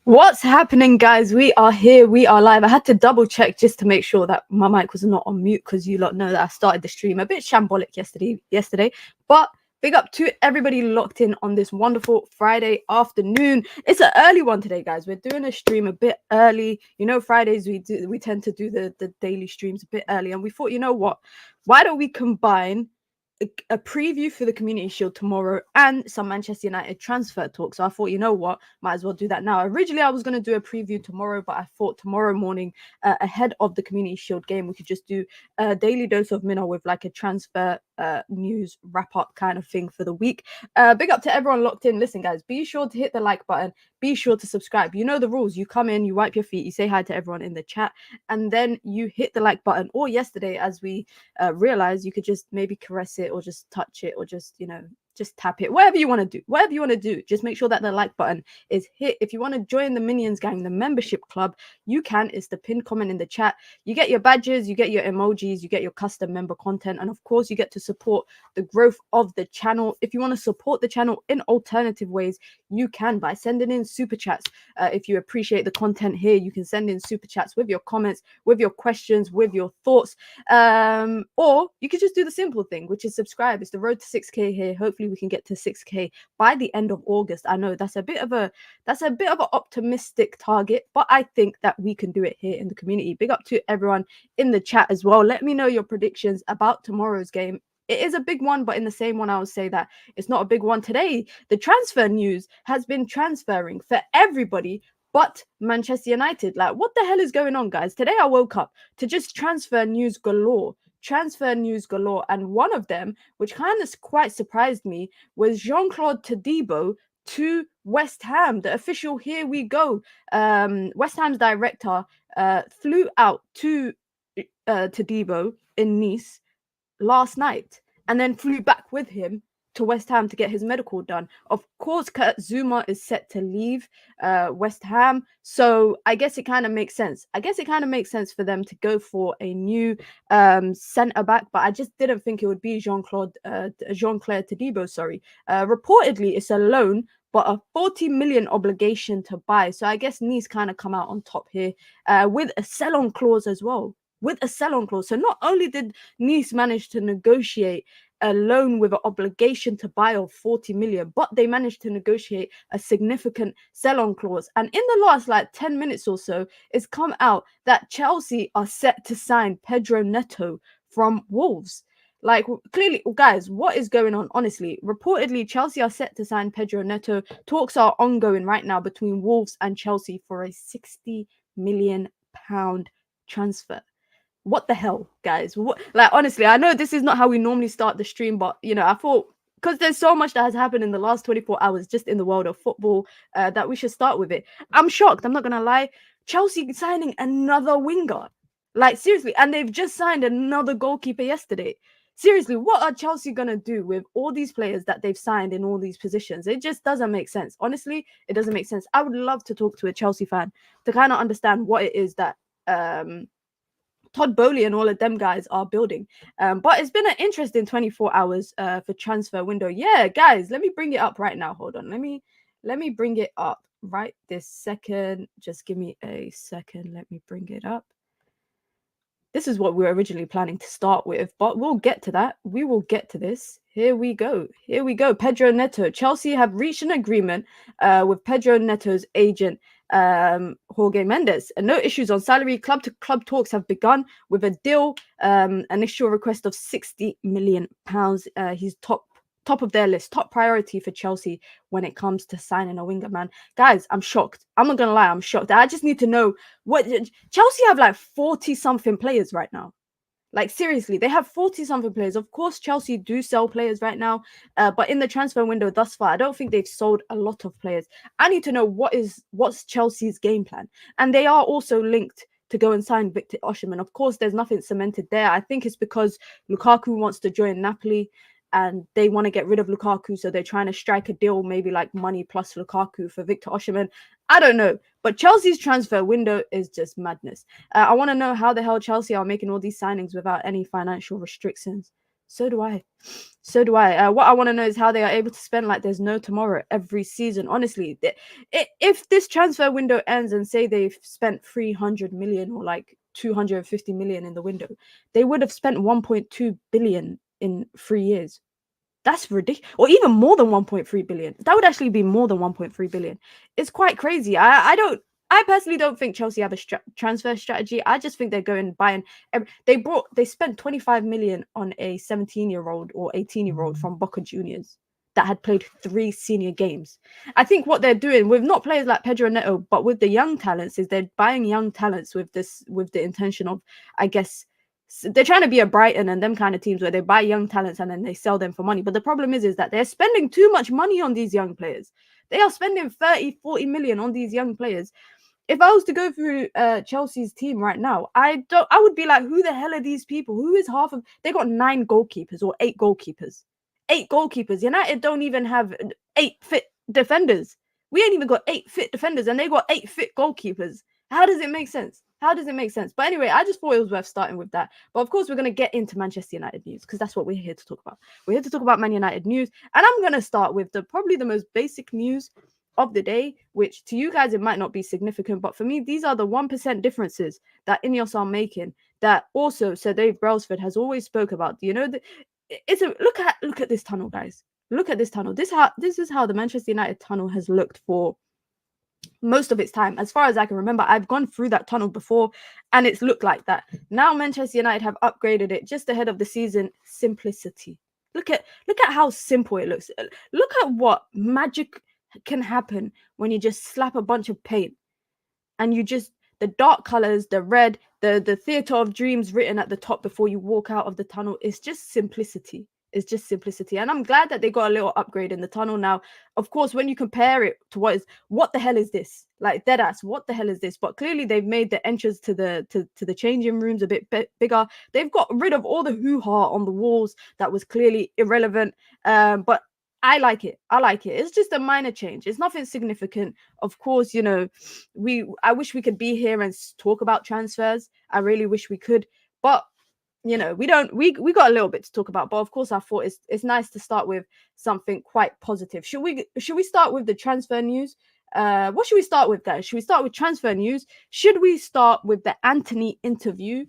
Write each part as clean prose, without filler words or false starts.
What's happening, guys? We are here. We are live. I had to double check just to make sure that my mic was not on mute because you lot know that I started the stream a bit shambolic yesterday. But big up to everybody locked in on this wonderful Friday afternoon. It's an early one today, guys. We're doing a stream a bit early. You know, Fridays we tend to do the daily streams a bit early, and we thought, you know what? Why don't we combine a preview for the Community Shield tomorrow and some Manchester United transfer talk? So I thought, you know what, might as well do that now. Originally, I was going to do a preview tomorrow, but I thought tomorrow morning, ahead of the Community Shield game, we could just do a daily dose of Minna with like a transfer news wrap up kind of thing for the week. Big up to everyone locked in. Listen, guys, be sure to hit the like button. Be sure to subscribe. You know the rules. You come in, you wipe your feet, you say hi to everyone in the chat, and then you hit the like button. Or yesterday, as we realized, you could just maybe caress it or just touch it or just, you know, just tap it, whatever you want to do. Just make sure that the like button is hit. If you want to join the Minions Gang, the membership club, you can. It's the pinned comment in the chat. You get your badges, you get your emojis, you get your custom member content, and of course you get to support the growth of the channel. If you want to support the channel in alternative ways, you can by sending in super chats. If you appreciate the content here, you can send in super chats with your comments, with your questions, with your thoughts, or you could just do the simple thing, which is subscribe. It's the road to 6k here. Hopefully we can get to 6k by the end of August. I know that's a bit of an optimistic target, but I think that we can do it here in the community. Big up to everyone in the chat as well. Let me know your predictions about tomorrow's game. It is a big one, but in the same one, I would say that it's not a big one. Today, the transfer news has been transferring for everybody but Manchester United. Like, what the hell is going on, guys? Today, I woke up to just transfer news galore. And one of them, which kind of quite surprised me, was Jean-Claude Todibo to West Ham. The official here we go. West Ham's director flew out to Todibo in Nice last night and then flew back with him to West Ham to get his medical done. Of course, Kurt Zuma is set to leave West Ham, so I guess it kind of makes sense. For them to go for a new centre back, but I just didn't think it would be Jean-Claude Todibo. Reportedly, it's a loan, but a 40 million obligation to buy. So I guess Nice kind of come out on top here with a sell-on clause as well. So not only did Nice manage to negotiate a loan with an obligation to buy of 40 million, but they managed to negotiate a significant sell-on clause. And in the last 10 minutes or so, it's come out that Chelsea are set to sign Pedro Neto from Wolves. Like, clearly, guys, what is going on? Honestly, reportedly, Chelsea are set to sign Pedro Neto. Talks are ongoing right now between Wolves and Chelsea for a £60 million transfer. What the hell, guys? What? Like, honestly, I know this is not how we normally start the stream, but I thought, because there's so much that has happened in the last 24 hours just in the world of football, that we should start with it. I'm shocked. I'm not gonna lie. Chelsea signing another winger. Like, seriously, and they've just signed another goalkeeper yesterday. Seriously, what are Chelsea going to do with all these players that they've signed in all these positions? It just doesn't make sense. Honestly, it doesn't make sense. I would love to talk to a Chelsea fan to kind of understand what it is that Todd Bowley and all of them guys are building. But it's been an interesting 24 hours for transfer window. Yeah, guys, let me bring it up right now. Hold on. Let me bring it up right this second. Just give me a second. Let me bring it up. This is what we were originally planning to start with, but we'll get to that. We will get to this. Here we go. Here we go. Pedro Neto. Chelsea have reached an agreement with Pedro Neto's agent, Jorge Mendes, and no issues on salary. Club to club talks have begun with a deal, initial request of £60 million. He's top of their list, top priority for Chelsea when it comes to signing a winger, man. Guys, I'm shocked. I'm not gonna lie, I'm shocked. I just need to know what Chelsea have, like 40 something players right now. Like, seriously, they have 40 something players. Of course, Chelsea do sell players right now, but in the transfer window thus far, I don't think they've sold a lot of players. I need to know what's Chelsea's game plan, and they are also linked to go and sign Victor Osimhen. Of course, there's nothing cemented there. I think it's because Lukaku wants to join Napoli and they want to get rid of Lukaku, so they're trying to strike a deal, maybe like money plus Lukaku for Victor Osimhen. I don't know, but Chelsea's transfer window is just madness. I want to know how the hell Chelsea are making all these signings without any financial restrictions. So do I. So do I. What I want to know is how they are able to spend like there's no tomorrow every season. Honestly, if this transfer window ends and say they've spent 300 million or like 250 million in the window, they would have spent 1.2 billion in 3 years. That's ridiculous. Or even more than 1.3 billion. That would actually be more than 1.3 billion. It's quite crazy. I personally don't think Chelsea have a transfer strategy. I just think they're going buying. They spent 25 million on a 17-year-old or 18-year-old from Boca Juniors that had played 3 senior games. I think what they're doing with not players like Pedro Neto, but with the young talents, is they're buying young talents with the intention of, I guess, they're trying to be a Brighton and them kind of teams where they buy young talents and then they sell them for money. But the problem is that they're spending too much money on these young players. They are spending 30-40 million on these young players. If I was to go through Chelsea's team right now, I would be like, who the hell are these people? Who is half of? They got 9 goalkeepers or 8 goalkeepers. 8 goalkeepers. United don't even have 8 fit defenders. We ain't even got 8 fit defenders, and they got 8 fit goalkeepers. How does it make sense? How does it make sense? But anyway, I just thought it was worth starting with that. But of course, we're going to get into Manchester United news because that's what we're here to talk about. We're here to talk about Man United news. And I'm going to start with probably the most basic news of the day, which to you guys, it might not be significant. But for me, these are the 1% differences that Ineos are making that also Sir Dave Brailsford has always spoke about. It's a look at this tunnel, guys. Look at this tunnel. This is how the Manchester United tunnel has looked for most of its time. As far as I can remember, I've gone through that tunnel before and it's looked like that. Now Manchester United have upgraded it just ahead of the season. Simplicity. Look at how simple it looks. Look at what magic can happen when you just slap a bunch of paint and the dark colors, the red, the theater of dreams written at the top before you walk out of the tunnel. It's just simplicity. It's just simplicity. And I'm glad that they got a little upgrade in the tunnel now. Of course, when you compare it to what the hell is this? Like, deadass, what the hell is this? But clearly they've made the entrance to the changing rooms a bit bigger. They've got rid of all the hoo-ha on the walls that was clearly irrelevant. But I like it. It's just a minor change. It's nothing significant. Of course, I wish we could be here and talk about transfers. I really wish we could. But we don't. We got a little bit to talk about, but of course, I thought it's nice to start with something quite positive. Should we start with the transfer news? What should we start with, guys? Should we start with transfer news? Should we start with the Antony interview?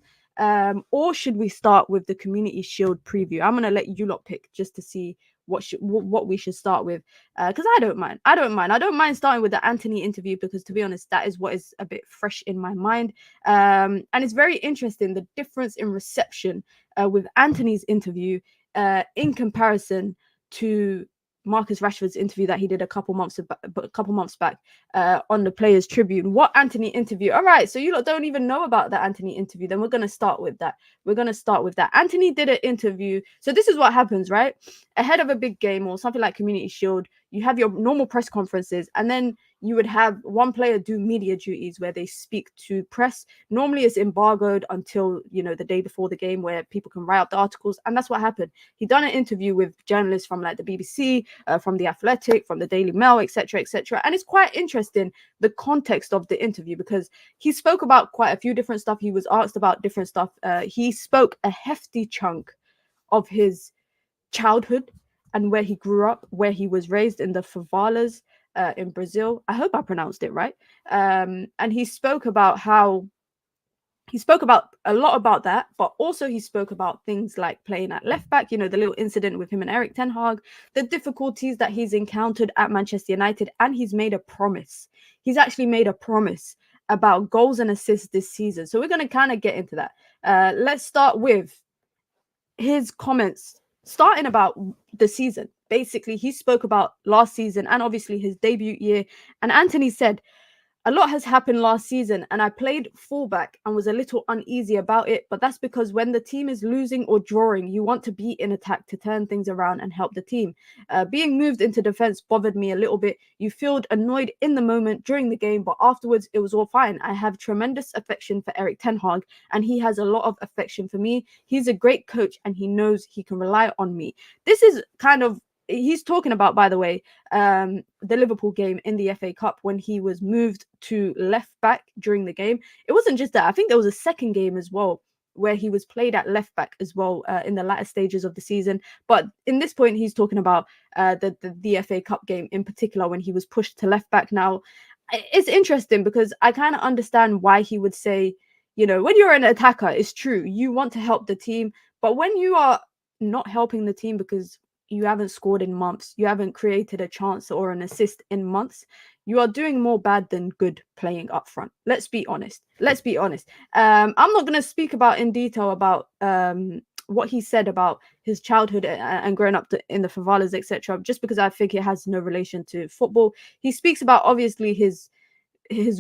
Or should we start with the Community Shield preview? I'm gonna let you lot pick just to see what we should start with, because I don't mind starting with the Antony interview, because to be honest, that is what is a bit fresh in my mind. And it's very interesting, the difference in reception with Antony's interview in comparison to Marcus Rashford's interview that he did a couple months back on the Players Tribune. What Antony interview? All right, so you lot don't even know about the Antony interview. Then we're going to start with that. Antony did an interview. So this is what happens, right? Ahead of a big game or something like Community Shield, you have your normal press conferences, and then you would have one player do media duties where they speak to press. Normally it's embargoed until, the day before the game, where people can write up the articles. And that's what happened. He done an interview with journalists from like the BBC, from The Athletic, from the Daily Mail, etc., etc. And it's quite interesting, the context of the interview, because he spoke about quite a few different stuff. He was asked about different stuff. He spoke a hefty chunk of his childhood and where he grew up, where he was raised in the favelas in Brazil. I hope I pronounced it right. And he spoke about a lot about that, but also he spoke about things like playing at left back, the little incident with him and Erik ten Hag, the difficulties that he's encountered at Manchester United, and he's made a promise. He's actually made a promise about goals and assists this season. So we're going to kind of get into that. Let's start with his comments starting about the season. Basically, he spoke about last season and obviously his debut year. And Antony said, "A lot has happened last season, and I played fullback and was a little uneasy about it, but that's because when the team is losing or drawing, you want to be in attack to turn things around and help the team. Being moved into defense bothered me a little bit. You felt annoyed in the moment during the game, but afterwards it was all fine. I have tremendous affection for Erik ten Hag, and he has a lot of affection for me. He's a great coach, and he knows he can rely on me." This is kind of, he's talking about, by the way, the Liverpool game in the FA Cup when he was moved to left back during the game. It wasn't just that. I think there was a second game as well where he was played at left back as well in the latter stages of the season. But in this point, he's talking about the FA Cup game in particular when he was pushed to left back. Now, it's interesting because I kind of understand why he would say, when you're an attacker, it's true, you want to help the team. But when you are not helping the team because you haven't scored in months, you haven't created a chance or an assist in months, you are doing more bad than good playing up front. Let's be honest. I'm not going to speak about in detail about what he said about his childhood and growing up in the favelas, etc., just because I think it has no relation to football. He speaks about obviously his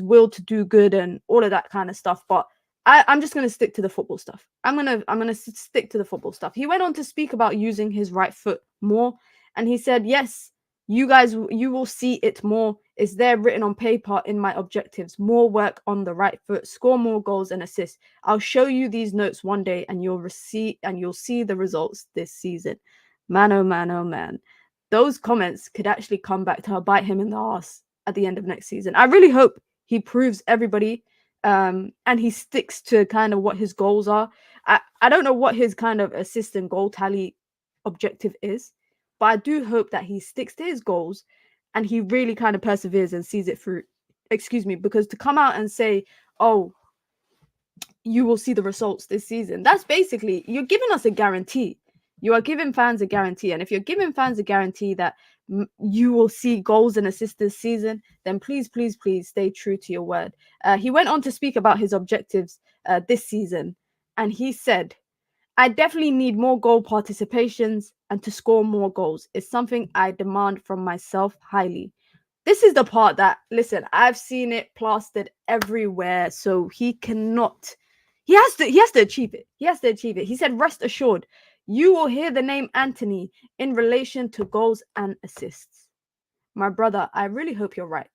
will to do good and all of that kind of stuff, but I'm just going to stick to the football stuff. I'm gonna stick to the football stuff. He went on to speak about using his right foot more, and he said, "Yes, you will see it more. It's there written on paper in my objectives. More work on the right foot, score more goals and assists. I'll show you these notes one day, and you'll see the results this season." Man, oh man, oh man. Those comments could actually come back to bite him in the ass at the end of next season. I really hope he proves everybody and he sticks to kind of what his goals are. I don't know what his kind of assist and goal tally objective is, but I do hope that he sticks to his goals and he really kind of perseveres and sees it through. Excuse me, because to come out and say, "Oh, you will see the results this season," that's basically, you're giving us a guarantee. You are giving fans a guarantee. And if you're giving fans a guarantee that you will see goals and assists this season, then please, please, please stay true to your word. He went on to speak about his objectives this season. And he said, "I definitely need more goal participations and to score more goals. It's something I demand from myself highly." This is the part that, listen, I've seen it plastered everywhere. So he has to achieve it. He said, "Rest assured, you will hear the name Antony in relation to goals and assists." My brother, I really hope you're right.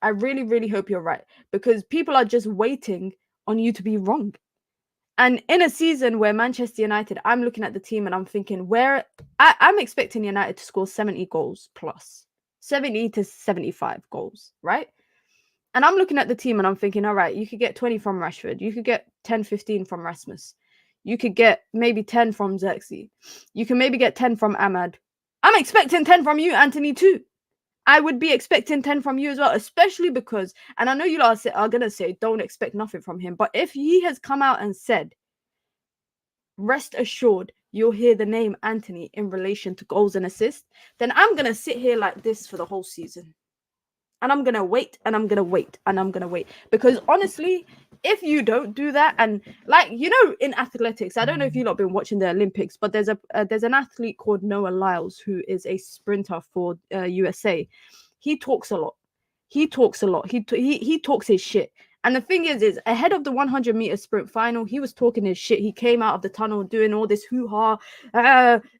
I really, really hope you're right, because people are just waiting on you to be wrong. And in a season where Manchester United, I'm looking at the team and I'm thinking, I'm expecting United to score 70 goals plus, 70 to 75 goals, right? And I'm looking at the team and I'm thinking, all right, you could get 20 from Rashford. You could get 10, 15 from Rasmus. You could get maybe 10 from Xerxes. You can maybe get 10 from Ahmad. I'm expecting 10 from you, Antony, too. I would be expecting 10 from you as well, especially because, and I know you lot are going to say, don't expect nothing from him. But if he has come out and said, "Rest assured, you'll hear the name Antony in relation to goals and assists, then I'm going to sit here like this for the whole season. And I'm going to wait and I'm going to wait and I'm going to wait. Because honestly, if you don't do that, and like, you know, in athletics, I don't know if you've not been watching the Olympics, but there's an athlete called Noah Lyles who is a sprinter for USA. He talks a lot. He talks a lot. He talks his shit. And the thing is ahead of the 100-meter sprint final, he was talking his shit. He came out of the tunnel doing all this hoo-ha,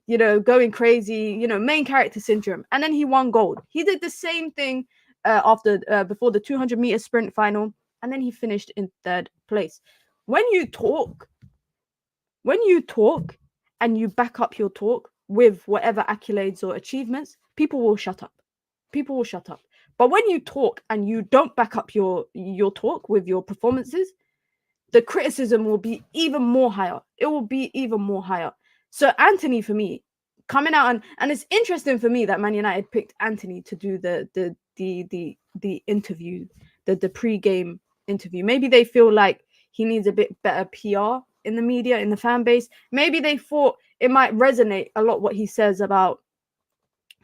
you know, going crazy, you know, main character syndrome. And then he won gold. He did the same thing before the 200-meter sprint final, and then he finished in 3rd place. When you talk and you back up your talk with whatever accolades or achievements, people will shut up. People will shut up. But when you talk and you don't back up your talk with your performances, the criticism will be even more higher. It will be even more higher. So Antony, for me, coming out and it's interesting for me that Man United picked Antony to do the interview, the pre-game interview. Maybe they feel like he needs a bit better PR in the media, in the fan base. Maybe they thought it might resonate a lot what he says about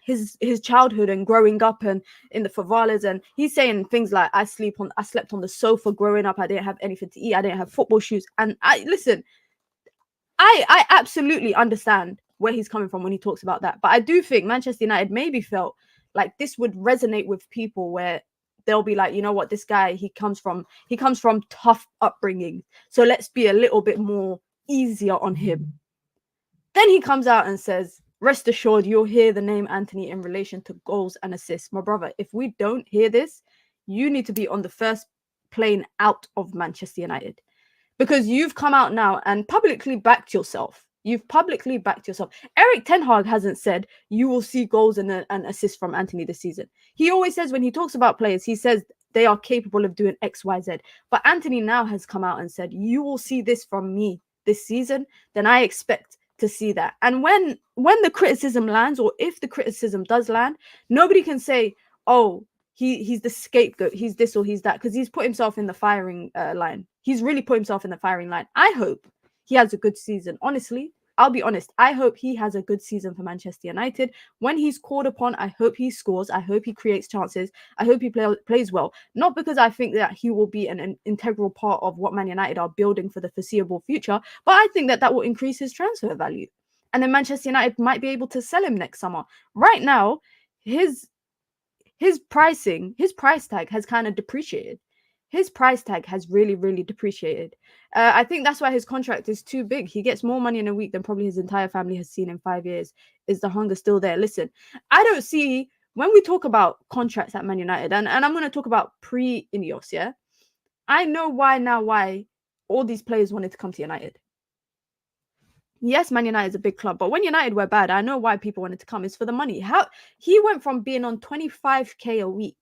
his childhood and growing up and in the favelas, and he's saying things like I slept on the sofa growing up, I didn't have anything to eat, I didn't have football shoes. And I absolutely understand where he's coming from when he talks about that, but I do think Manchester United maybe felt like this would resonate with people, where they'll be like, you know what, this guy, he comes from tough upbringing, so let's be a little bit more easier on him. Then he comes out and says, rest assured, you'll hear the name Antony in relation to goals and assists. My brother, if we don't hear this, you need to be on the first plane out of Manchester United, because you've come out now and publicly backed yourself. You've publicly backed yourself. Eric Ten Hag hasn't said you will see goals and assists from Antony this season. He always says, when he talks about players, he says they are capable of doing X, Y, Z. But Antony now has come out and said, you will see this from me this season. Then I expect to see that. And when the criticism lands, or if the criticism does land, nobody can say, oh, he's the scapegoat, he's this or he's that, because he's put himself in the firing line. He's really put himself in the firing line. I hope he has a good season. Honestly, I'll be honest, I hope he has a good season for Manchester United. When he's called upon, I hope he scores. I hope he creates chances. I hope he plays well. Not because I think that he will be an integral part of what Man United are building for the foreseeable future, but I think that will increase his transfer value. And then Manchester United might be able to sell him next summer. Right now, his price tag has kind of depreciated. His price tag has really, really depreciated. I think that's why his contract is too big. He gets more money in a week than probably his entire family has seen in 5 years. Is the hunger still there? Listen, I don't see, when we talk about contracts at Man United, and I'm going to talk about pre-Ineos, yeah? I know why all these players wanted to come to United. Yes, Man United is a big club, but when United were bad, I know why people wanted to come. It's for the money. How he went from being on 25k a week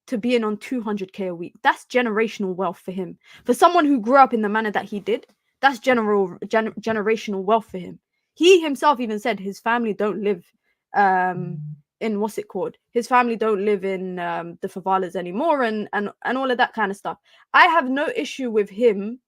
to being on 200k a week. That's generational wealth for him. For someone who grew up in the manner that he did, that's generational wealth for him. He himself even said his family don't live in what's it called? His family don't live in the favelas anymore, and all of that kind of stuff. I have no issue with him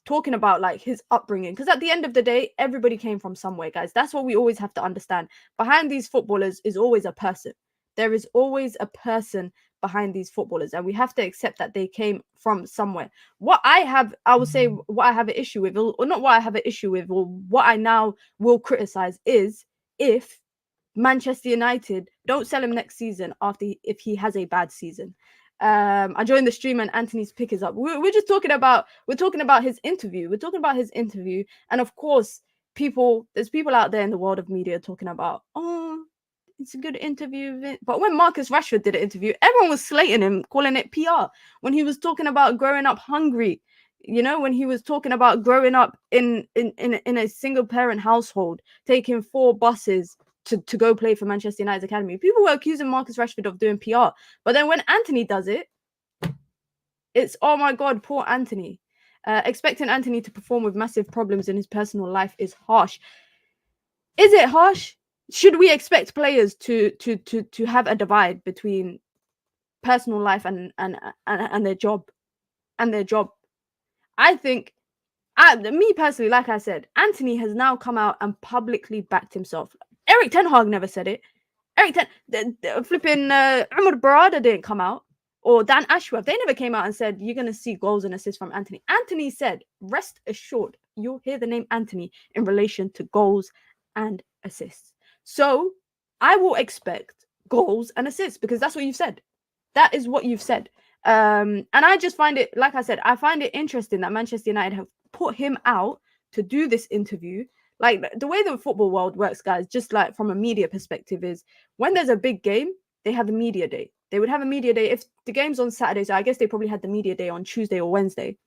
talking about like his upbringing, because at the end of the day, everybody came from somewhere, guys. That's what we always have to understand. Behind these footballers is always a person. There is always a person behind these footballers, and we have to accept that they came from somewhere. What I have an issue with, or not what I have an issue with, or what I now will criticize, is if Manchester United don't sell him next season if he has a bad season. I joined the stream and Antony's pick is up. We're talking about his interview. We're talking about his interview, and of course, there's people out there in the world of media talking about, oh, it's a good interview. But when Marcus Rashford did an interview, everyone was slating him, calling it PR. When he was talking about growing up hungry, you know, when he was talking about growing up in a single parent household, taking 4 buses to go play for Manchester United's academy, people were accusing Marcus Rashford of doing PR. But then when Antony does it, it's, oh my God, poor Antony. Expecting Antony to perform with massive problems in his personal life is harsh. Is it harsh? Should we expect players to have a divide between personal life and their job? I think Me personally, like I said, Antony has now come out and publicly backed himself. Eric Ten Hag never said it. Flipping Umar Barada didn't come out, or Dan Ashworth. They never came out and said you're gonna see goals and assists from Antony. Antony said, "Rest assured, you'll hear the name Antony in relation to goals and assists." So I will expect goals and assists because that's what you've said. That is what you've said. And I just find it, like I said, I find it interesting that Manchester United have put him out to do this interview. Like the way the football world works, guys, just like from a media perspective, is when there's a big game, they have a media day. They would have a media day if the game's on Saturday. So I guess they probably had the media day on Tuesday or Wednesday.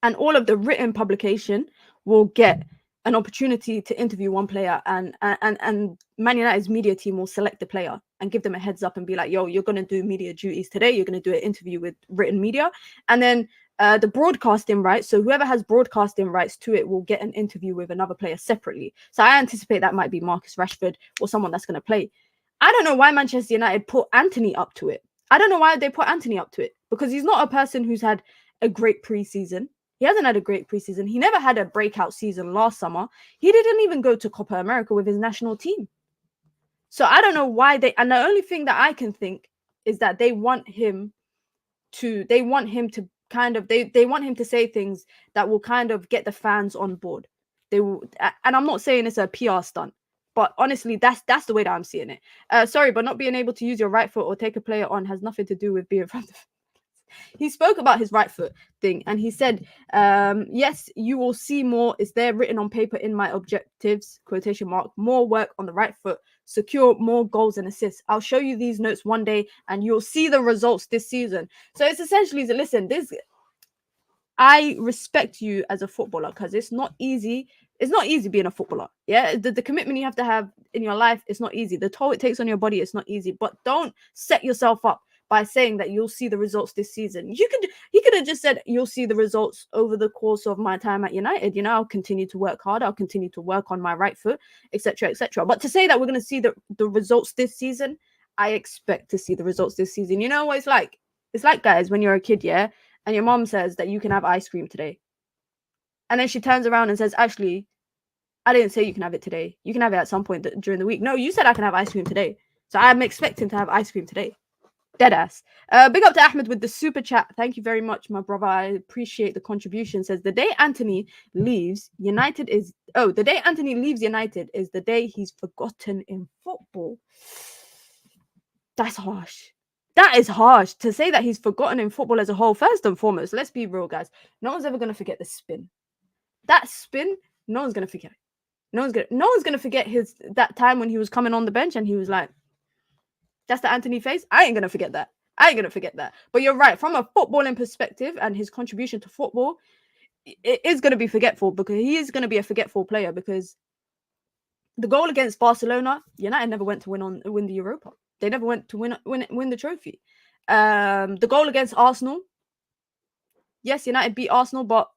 And all of the written publication will get an opportunity to interview one player, and Man United's media team will select the player and give them a heads up and be like, yo, you're going to do media duties today. You're going to do an interview with written media. And then the broadcasting rights, so whoever has broadcasting rights to it will get an interview with another player separately. So I anticipate that might be Marcus Rashford or someone that's going to play. I don't know why Manchester United put Antony up to it. I don't know why they put Antony up to it, because he's not a person who's had a great preseason. He hasn't had a great preseason. He never had a breakout season last summer. He didn't even go to Copa America with his national team. So I don't know why they, and the only thing that I can think is that they want him to kind of, they want him to say things that will kind of get the fans on board. They will, and I'm not saying it's a PR stunt, but honestly, that's the way that I'm seeing it. Sorry, but not being able to use your right foot or take a player on has nothing to do with being from the. He spoke about his right foot thing, and he said, yes, you will see more. Is there written on paper in my objectives, quotation mark, more work on the right foot, secure more goals and assists. I'll show you these notes one day and you'll see the results this season. So it's essentially, listen, I respect you as a footballer, because it's not easy. It's not easy being a footballer. Yeah, the commitment you have to have in your life, it's not easy. The toll it takes on your body, it's not easy. But don't set yourself up by saying that you'll see the results this season. He could have just said, you'll see the results over the course of my time at United. You know, I'll continue to work hard. I'll continue to work on my right foot, etc., etc. But to say that we're going to see the results this season, I expect to see the results this season. You know what it's like? It's like, guys, when you're a kid, yeah, and your mom says that you can have ice cream today. And then she turns around and says, actually, I didn't say you can have it today. You can have it at some point during the week. No, you said I can have ice cream today. So I'm expecting to have ice cream today. Deadass. Big up to Ahmed with the super chat. Thank you very much, my brother. I appreciate the contribution. Says the day Antony leaves United is the day Antony leaves United is the day he's forgotten in football. That's harsh. That is harsh to say that he's forgotten in football as a whole. First and foremost, let's be real, guys. No one's ever gonna forget the spin. That spin, no one's gonna forget. No one's gonna forget that time when he was coming on the bench and he was like, that's the Antony face. I ain't gonna forget that. But you're right. From a footballing perspective and his contribution to football, it is going to be forgetful, because he is going to be a forgetful player, because the goal against Barcelona, United never went to win the Europa. They never went to win the trophy. The goal against Arsenal, yes, United beat Arsenal, but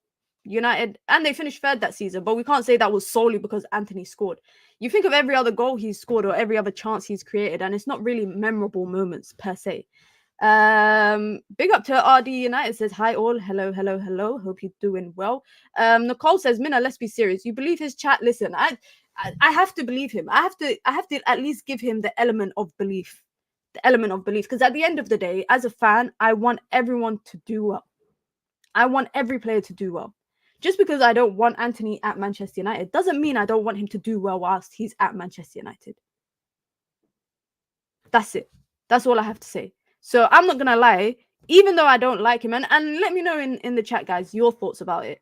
United, and they finished third that season, but we can't say that was solely because Antony scored. You think of every other goal he's scored or every other chance he's created, and it's not really memorable moments per se. Big up to RD United, says hi all. Hello. Hope you're doing well. Nicole says, Minna, let's be serious. You believe his chat? Listen, I have to believe him. I have to at least give him the element of belief. Because at the end of the day, as a fan, I want everyone to do well. I want every player to do well. Just because I don't want Antony at Manchester United doesn't mean I don't want him to do well whilst he's at Manchester United. That's it. That's all I have to say. So I'm not going to lie, even though I don't like him, and let me know in the chat, guys, your thoughts about it.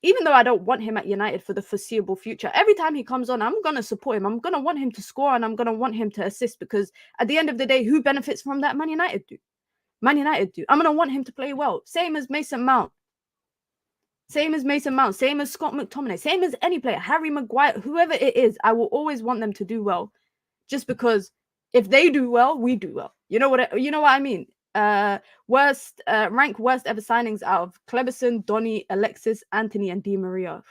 Even though I don't want him at United for the foreseeable future, every time he comes on, I'm going to support him. I'm going to want him to score, and I'm going to want him to assist, because at the end of the day, who benefits from that? Man United do. I'm going to want him to play well. Same as Mason Mount. Same as Scott McTominay, same as any player, Harry Maguire, whoever it is, I will always want them to do well, just because if they do well, we do well. You know what I mean? Rank worst ever signings out of Kleberson, Donny, Alexis, Antony, and Di Maria.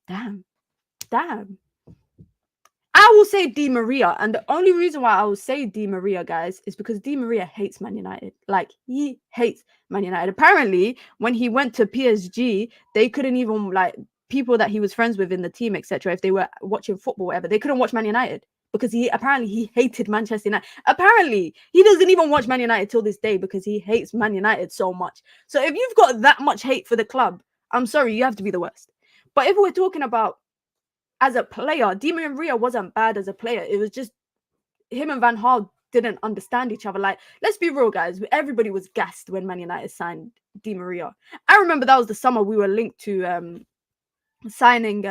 Damn. I I will say Di Maria, and the only reason why I will say Di Maria, guys, is because Di Maria hates Man United. Like, he hates Man United. Apparently, when he went to PSG, they couldn't even, like, people that he was friends with in the team, etc., if they were watching football, whatever, they couldn't watch Man United because he hated Manchester United. Apparently, he doesn't even watch Man United till this day because he hates Man United so much. So if you've got that much hate for the club, I'm sorry, you have to be the worst. But if we're talking about as a player, Di Maria wasn't bad as a player. It was just him and Van Gaal didn't understand each other. Like, let's be real, guys. Everybody was gassed when Man United signed Di Maria. I remember that was the summer we were linked to signing.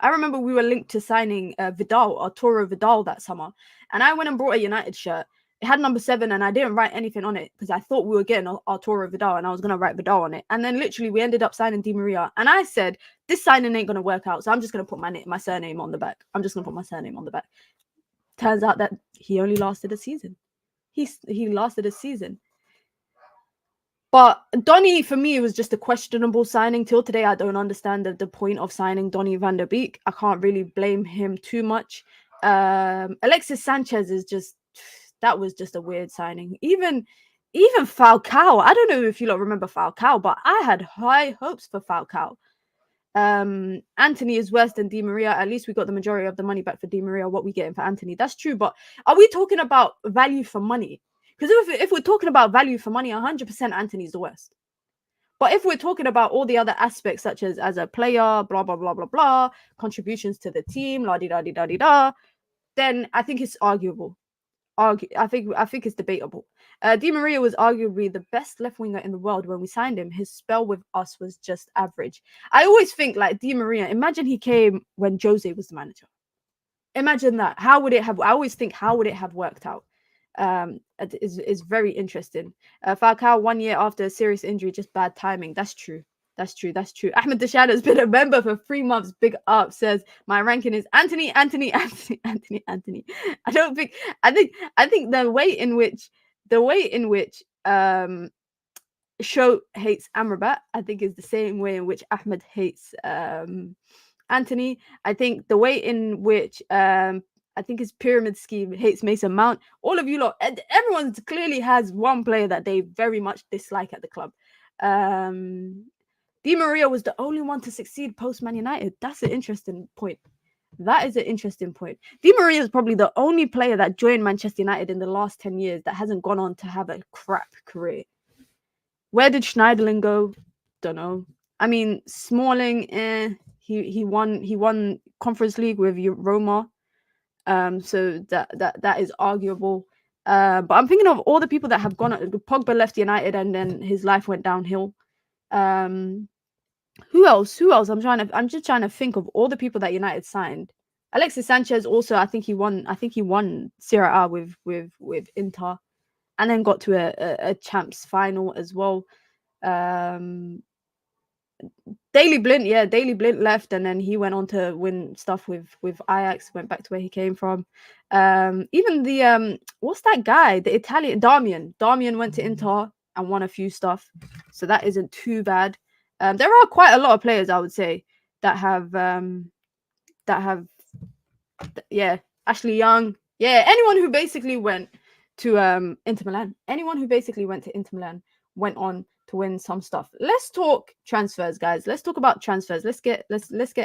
I remember we were linked to signing Vidal, Arturo Vidal, that summer. And I went and brought a United shirt. It had number 7, and I didn't write anything on it because I thought we were getting Arturo Vidal, and I was going to write Vidal on it. And then literally we ended up signing Di Maria. And I said, this signing ain't going to work out, so I'm just going to put my surname on the back. I'm just going to put my surname on the back. Turns out that he only lasted a season. He lasted a season. But Donny, for me, was just a questionable signing. Till today, I don't understand the point of signing Donny van der Beek. I can't really blame him too much. Alexis Sanchez is just... that was just a weird signing. Even Falcao. I don't know if you lot remember Falcao, but I had high hopes for Falcao. Antony is worse than Di Maria. At least we got the majority of the money back for Di Maria. What we getting for Antony? That's true. But are we talking about value for money? Because if we're talking about value for money, 100% Antony's the worst. But if we're talking about all the other aspects, such as a player, blah blah blah blah blah, contributions to the team, la di da di da di da, then I think it's arguable. I think it's debatable. Di Maria was arguably the best left winger in the world when we signed him. His spell with us was just average. I always think, like, Di Maria, imagine he came when Jose was the manager. Imagine that. How would it have... I always think, how would it have worked out? Is very interesting. Falcao 1 year after a serious injury, just bad timing. That's true. That's true. Ahmed Deshad has been a member for 3 months. Big up. Says my ranking is Antony. I think the way in which Sho hates Amrabat, I think, is the same way in which Ahmed hates Antony. I think the way in which I think his pyramid scheme hates Mason Mount. All of you lot, everyone clearly has one player that they very much dislike at the club. Di Maria was the only one to succeed post Man United. That's an interesting point. That is an interesting point. Di Maria is probably the only player that joined Manchester United in the last 10 years that hasn't gone on to have a crap career. Where did Schneiderlin go? Don't know. I mean, Smalling, he won Conference League with Roma. So that is arguable. But I'm thinking of all the people that have gone. Pogba left United and then his life went downhill. Who else? I'm just trying to think of all the people that United signed. Alexis Sanchez also, I think he won Serie A with Inter, and then got to a champs final as well. Daley Blind left, and then he went on to win stuff with Ajax, went back to where he came from. Even the what's that guy, the Italian Darmian went to Inter and won a few stuff, so that isn't too bad. There are quite a lot of players, I would say, that have Ashley Young, anyone who basically went to Inter Milan went on to win some stuff. Let's talk transfers, guys. Let's talk about transfers. Let's get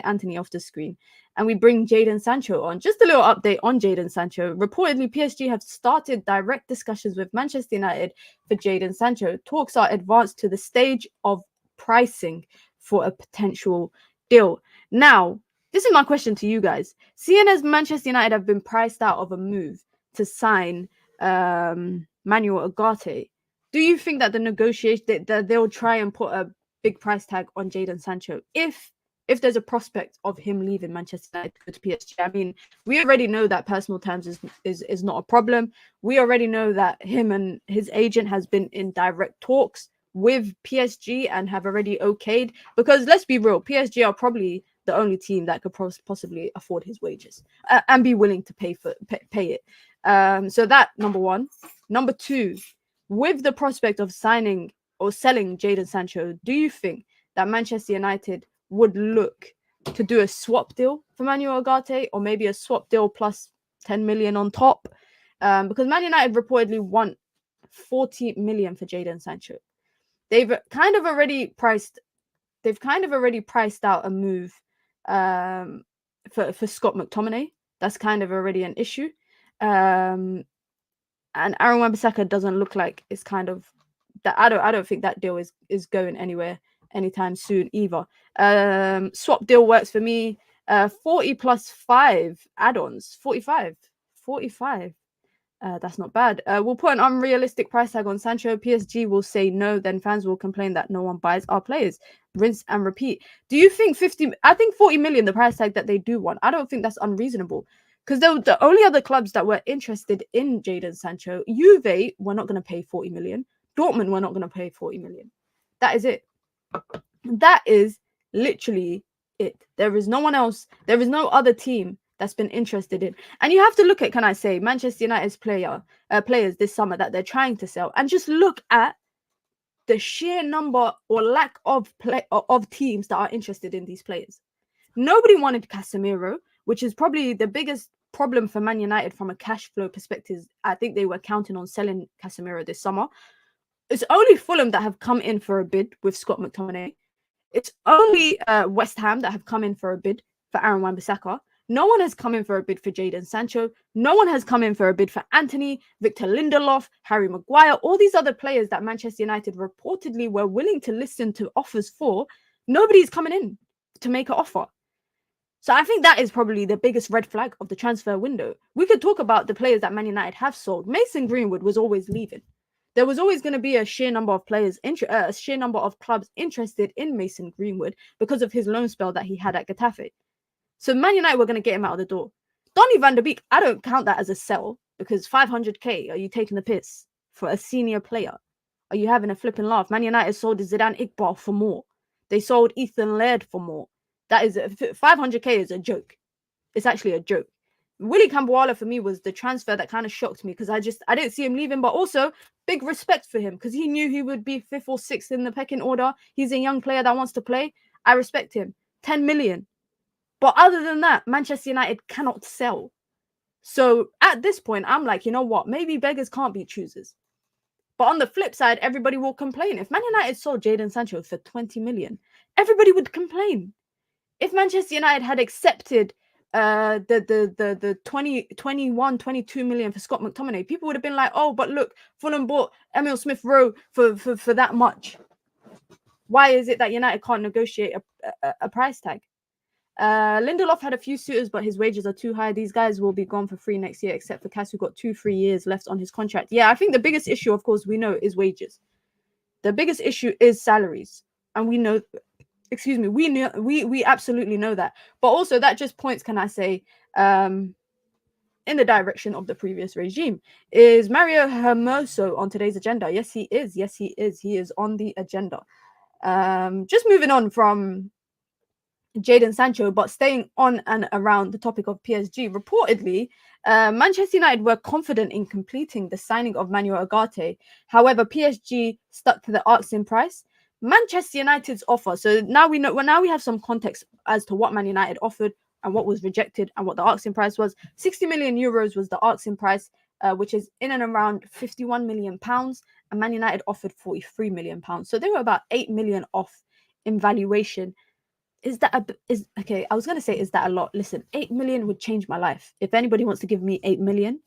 Antony off the screen and we bring Jadon Sancho on. Just a little update on Jadon Sancho. Reportedly, PSG have started direct discussions with Manchester United for Jadon Sancho. Talks are advanced to the stage of pricing for a potential deal. Now, this is my question to you guys. Seeing as Manchester United have been priced out of a move to sign Manuel Ugarte, do you think that the negotiation that they'll try and put a big price tag on Jadon Sancho if there's a prospect of him leaving Manchester United to PSG? I mean, we already know that personal terms is not a problem. We already know that him and his agent has been in direct talks with PSG and have already okayed, because let's be real, PSG are probably the only team that could possibly afford his wages and be willing to pay it. So that, number one. Number two, with the prospect of signing or selling Jadon Sancho, do you think that Manchester United would look to do a swap deal for Manuel Ugarte, or maybe a swap deal plus 10 million on top, because Man United reportedly want 40 million for Jadon Sancho. They've kind of already priced out a move for Scott McTominay. That's kind of already an issue. And Aaron Wan-Bissaka doesn't look like it's kind of that. I don't think that deal is going anywhere anytime soon either. Swap deal works for me. 40 plus 5 add-ons. 45. That's not bad. We'll put an unrealistic price tag on Sancho. PSG will say no, then fans will complain that no one buys our players. Rinse and repeat. Do you think 50? I think 40 million, the price tag that they do want. I don't think that's unreasonable, because the only other clubs that were interested in Jadon Sancho, Juve were not going to pay 40 million. Dortmund were not going to pay 40 million. That is it. That is literally it. There is no one else. There is no other team that's been interested in. And you have to look at, can I say, Manchester United's players this summer that they're trying to sell, and just look at the sheer number or lack of teams that are interested in these players. Nobody wanted Casemiro, which is probably the biggest problem for Man United from a cash flow perspective. I think they were counting on selling Casemiro this summer. It's only Fulham that have come in for a bid with Scott McTominay. It's only West Ham that have come in for a bid for Aaron Wan-Bissaka. No one has come in for a bid for Jadon Sancho. No one has come in for a bid for Antony, Victor Lindelof, Harry Maguire, all these other players that Manchester United reportedly were willing to listen to offers for. Nobody's coming in to make an offer. So I think that is probably the biggest red flag of the transfer window. We could talk about the players that Man United have sold. Mason Greenwood was always leaving. There was always going to be a sheer number of players, a sheer number of clubs interested in Mason Greenwood because of his loan spell that he had at Getafe. So Man United were going to get him out of the door. Donny van der Beek, I don't count that as a sell, because 500k, are you taking the piss for a senior player? Are you having a flipping laugh? Man United sold Zidane Iqbal for more. They sold Ethan Laird for more. That is 500k is a joke. It's actually a joke. Willy Camboala for me was the transfer that kind of shocked me, because I didn't see him leaving, but also big respect for him because he knew he would be 5th or 6th in the pecking order. He's a young player that wants to play. I respect him. 10 million. But other than that, Manchester United cannot sell. So at this point, I'm like, you know what? Maybe beggars can't be choosers. But on the flip side, everybody will complain. If Man United sold Jadon Sancho for 20 million, everybody would complain. If Manchester United had accepted the 21, 22 million for Scott McTominay, people would have been like, oh, but look, Fulham bought Emile Smith-Rowe for that much. Why is it that United can't negotiate a price tag? Lindelof had a few suitors, but his wages are too high. These guys will be gone for free next year, except for Cass, who got 2-3 years left on his contract. Yeah, I think the biggest issue, of course, we know is wages. The biggest issue is salaries, and we know. Excuse me, we absolutely know that. But also that just points, can I say, in the direction of the previous regime. Is Mario Hermoso on today's agenda? Yes, he is. Yes, he is. He is on the agenda. Just moving on from Jadon Sancho, but staying on and around the topic of PSG. Reportedly, Manchester United were confident in completing the signing of Manuel Ugarte. However, PSG stuck to the asking price. Manchester United's offer. So now we know. Well, now we have some context as to what Man United offered and what was rejected and what the asking price was. 60 million euros was the asking price, which is in and around 51 million pounds. And Man United offered 43 million pounds. So they were about 8 million off in valuation. Is that okay? I was gonna say, is that a lot? Listen, 8 million would change my life. If anybody wants to give me 8 million,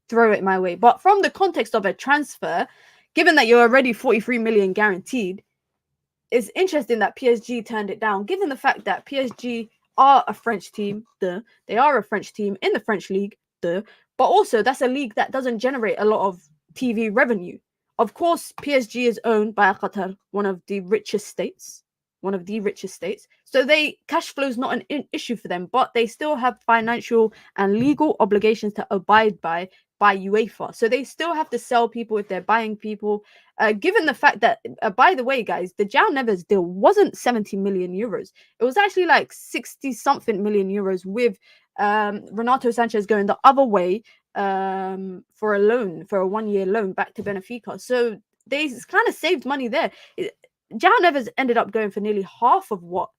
throw it my way. But from the context of a transfer, given that you're already 43 million guaranteed, it's interesting that PSG turned it down, given the fact that PSG are a French team. They are a French team in the French league. But also that's a league that doesn't generate a lot of TV revenue. Of course, PSG is owned by Qatar, one of the richest states. So cash flow is not an issue for them, but they still have financial and legal obligations to abide by UEFA. So they still have to sell people if they're buying people. Given the fact that, by the way, guys, the João Neves deal wasn't 70 million euros. It was actually like 60-something million euros, with Renato Sanchez going the other way for a 1-year loan back to Benfica. So they kind of saved money there. João Neves ended up going for nearly half of what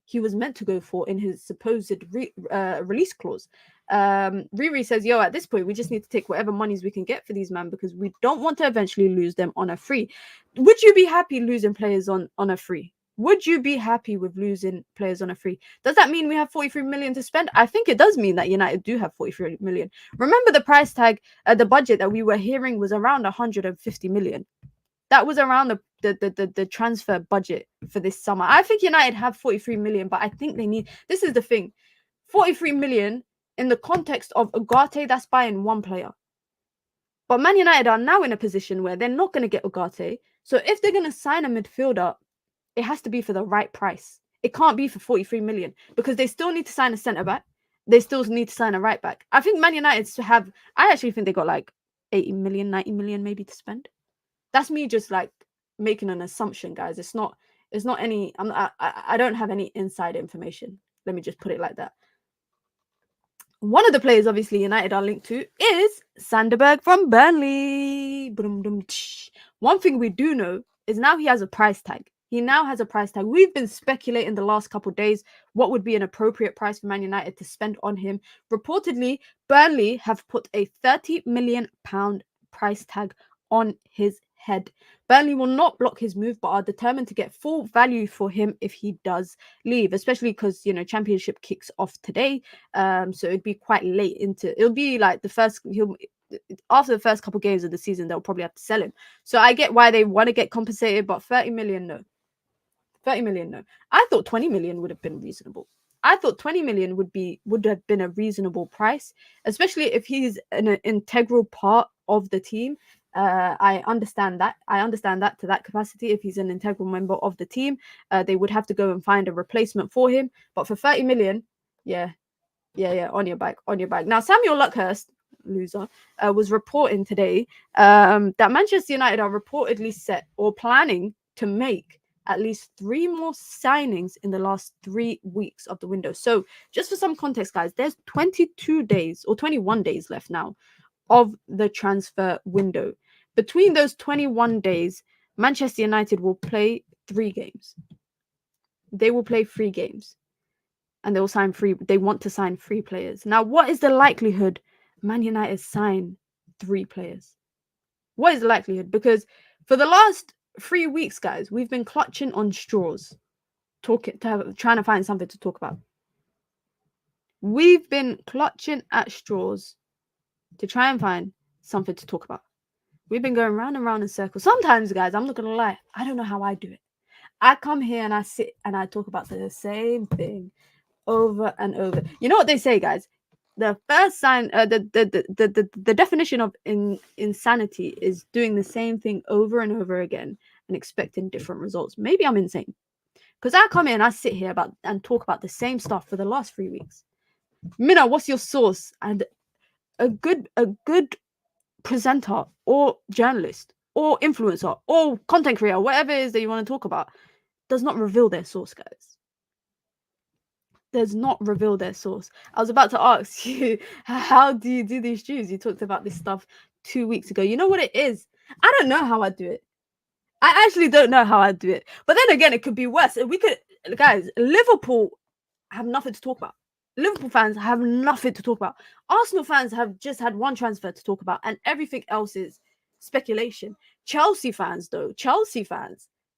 he was meant to go for in his supposed release clause. Riri says, yo, at this point, we just need to take whatever monies we can get for these men because we don't want to eventually lose them on a free. Would you be happy losing players on a free? Would you be happy with losing players on a free? Does that mean we have 43 million to spend? I think it does mean that United do have 43 million. Remember the price tag, the budget that we were hearing was around 150 million. That was around the transfer budget for this summer. I think United have 43 million, but I think they need, this is the thing, 43 million in the context of Ugarte, that's buying one player. But Man United are now in a position where they're not going to get Ugarte. So if they're going to sign a midfielder, it has to be for the right price. It can't be for 43 million because they still need to sign a centre back. They still need to sign a right back. I think Man United have, I actually think they got like 80 million, 90 million maybe to spend. That's me just like making an assumption, guys. It's not any, I don't have any inside information. Let me just put it like that. One of the players, obviously, United are linked to is Sanderberg from Burnley. One thing we do know is now he has a price tag. He now has a price tag. We've been speculating the last couple of days what would be an appropriate price for Man United to spend on him. Reportedly, Burnley have put a £30 million price tag on his head. Burnley will not block his move, but are determined to get full value for him if he does leave, especially because, you know, Championship kicks off today. So it'd be quite late it'll be like after the first couple games of the season, they'll probably have to sell him. So I get why they want to get compensated, but 30 million, no. 30 million, no. I thought 20 million would have been reasonable. I thought 20 million would have been a reasonable price, especially if he's an integral part of the team. I understand that. I understand that to that capacity. If he's an integral member of the team, they would have to go and find a replacement for him. But for 30 million, yeah, on your back. Now, Samuel Luckhurst, loser, was reporting today that Manchester United are reportedly set or planning to make at least 3 more signings in the last 3 weeks of the window. So just for some context, guys, there's 22 days or 21 days left now of the transfer window. Between those 21 days, Manchester United will play 3 games. They will play 3 games. And they will sign they want to sign 3 players. Now, what is the likelihood Man United sign 3 players? What is the likelihood? Because for the last 3 weeks, guys, we've been clutching on straws, trying to find something to talk about. We've been clutching at straws to try and find something to talk about. We've been going round and round in circles. Sometimes, guys, I'm not going to lie, I don't know how I do it. I come here and I sit and I talk about the same thing over and over. You know what they say, guys? The first sign, the definition of insanity is doing the same thing over and over again and expecting different results. Maybe I'm insane because I come in and I sit here and talk about the same stuff for the last 3 weeks. Mina, what's your source? And a good presenter or journalist or influencer or content creator, whatever it is that you want to talk about, does not reveal their source, guys. Does not reveal their source. I was about to ask you, how do you do these streams? You talked about this stuff 2 weeks ago. You know what it is? I don't know how I do it. I actually don't know how I do it. But then again, it could be worse. Guys, Liverpool have nothing to talk about. Liverpool fans have nothing to talk about. Arsenal fans have just had 1 transfer to talk about, and everything else is speculation. Chelsea fans,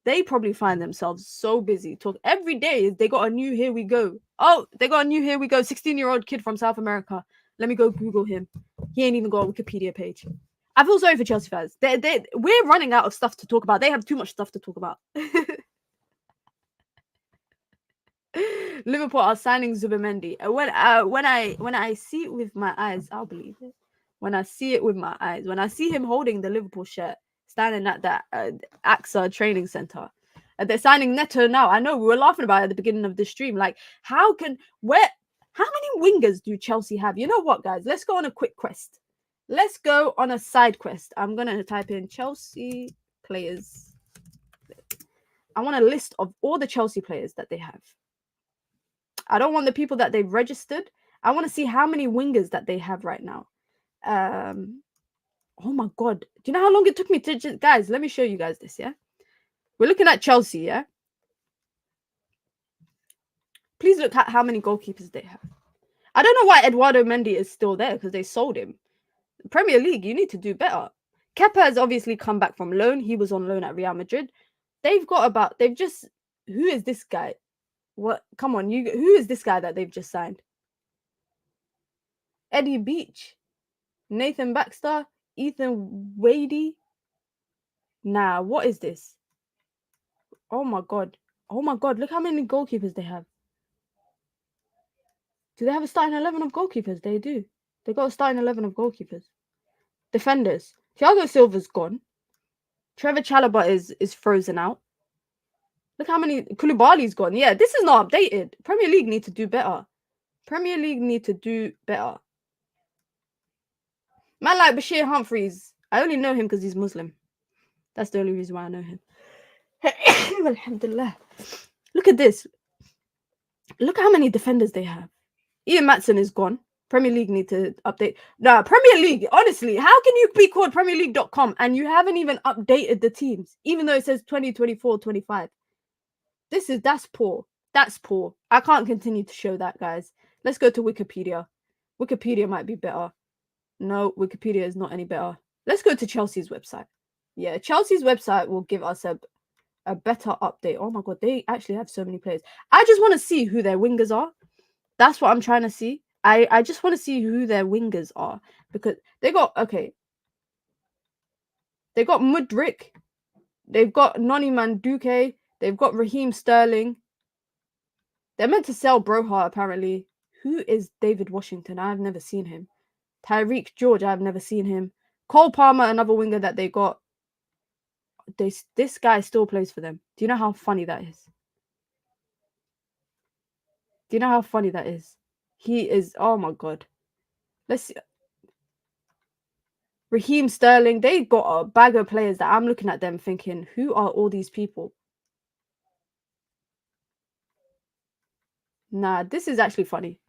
they probably find themselves so busy. Every day, they got a new here we go. Oh, they got a new here we go. 16-year-old kid from South America. Let me go Google him. He ain't even got a Wikipedia page. I feel sorry for Chelsea fans. We're running out of stuff to talk about. They have too much stuff to talk about. Liverpool are signing Zubimendi. When I see it with my eyes, I'll believe it. When I see it with my eyes, when I see him holding the Liverpool shirt, standing at that AXA training center, they're signing Neto now. I know we were laughing about it at the beginning of the stream. Like, how many wingers do Chelsea have? You know what, guys? Let's go on a quick quest. Let's go on a side quest. I'm gonna type in Chelsea players. I want a list of all the Chelsea players that they have. I don't want the people that they've registered. I want to see how many wingers that they have right now. Oh my God. Do you know how long it took me to guys, let me show you guys this, yeah? We're looking at Chelsea, yeah? Please look at how many goalkeepers they have. I don't know why Eduardo Mendy is still there because they sold him. Premier League, you need to do better. Kepa has obviously come back from loan. He was on loan at Real Madrid. They've just, who is this guy? What? Come on, who is this guy that they've just signed? Eddie Beach, Nathan Baxter, Ethan Wadey. Nah, what is this? Oh my god. Look how many goalkeepers they have. Do they have a starting 11 of goalkeepers? They do. They got a starting 11 of goalkeepers. Defenders. Thiago Silva's gone. Trevor Chalobah is frozen out. Look how many. Koulibaly's gone. Yeah, this is not updated. Premier League need to do better. Man like Bashir Humphreys. I only know him because he's Muslim. That's the only reason why I know him. Alhamdulillah. Look at this. Look how many defenders they have. Ian Matson is gone. Premier League need to update. Nah, Premier League, honestly, how can you be called PremierLeague.com and you haven't even updated the teams, even though it says 2024-25? That's poor. That's poor. I can't continue to show that, guys. Let's go to Wikipedia. Wikipedia might be better. No, Wikipedia is not any better. Let's go to Chelsea's website. Yeah, Chelsea's website will give us a better update. Oh my god, they actually have so many players. I just want to see who their wingers are. That's what I'm trying to see. I just want to see who their wingers are because they got They got Mudryk. They've got Noni Manduke. They've got Raheem Sterling. They're meant to sell Broha apparently. Who is David Washington? I've never seen him. Tyreek George. I've never seen him. Cole Palmer, another winger that they got. This guy still plays for them. Do you know how funny that is? Do you know how funny that is? He is, oh my god. Let's see. Raheem Sterling, they got a bag of players that I'm looking at them thinking, who are all these people? Nah, this is actually funny.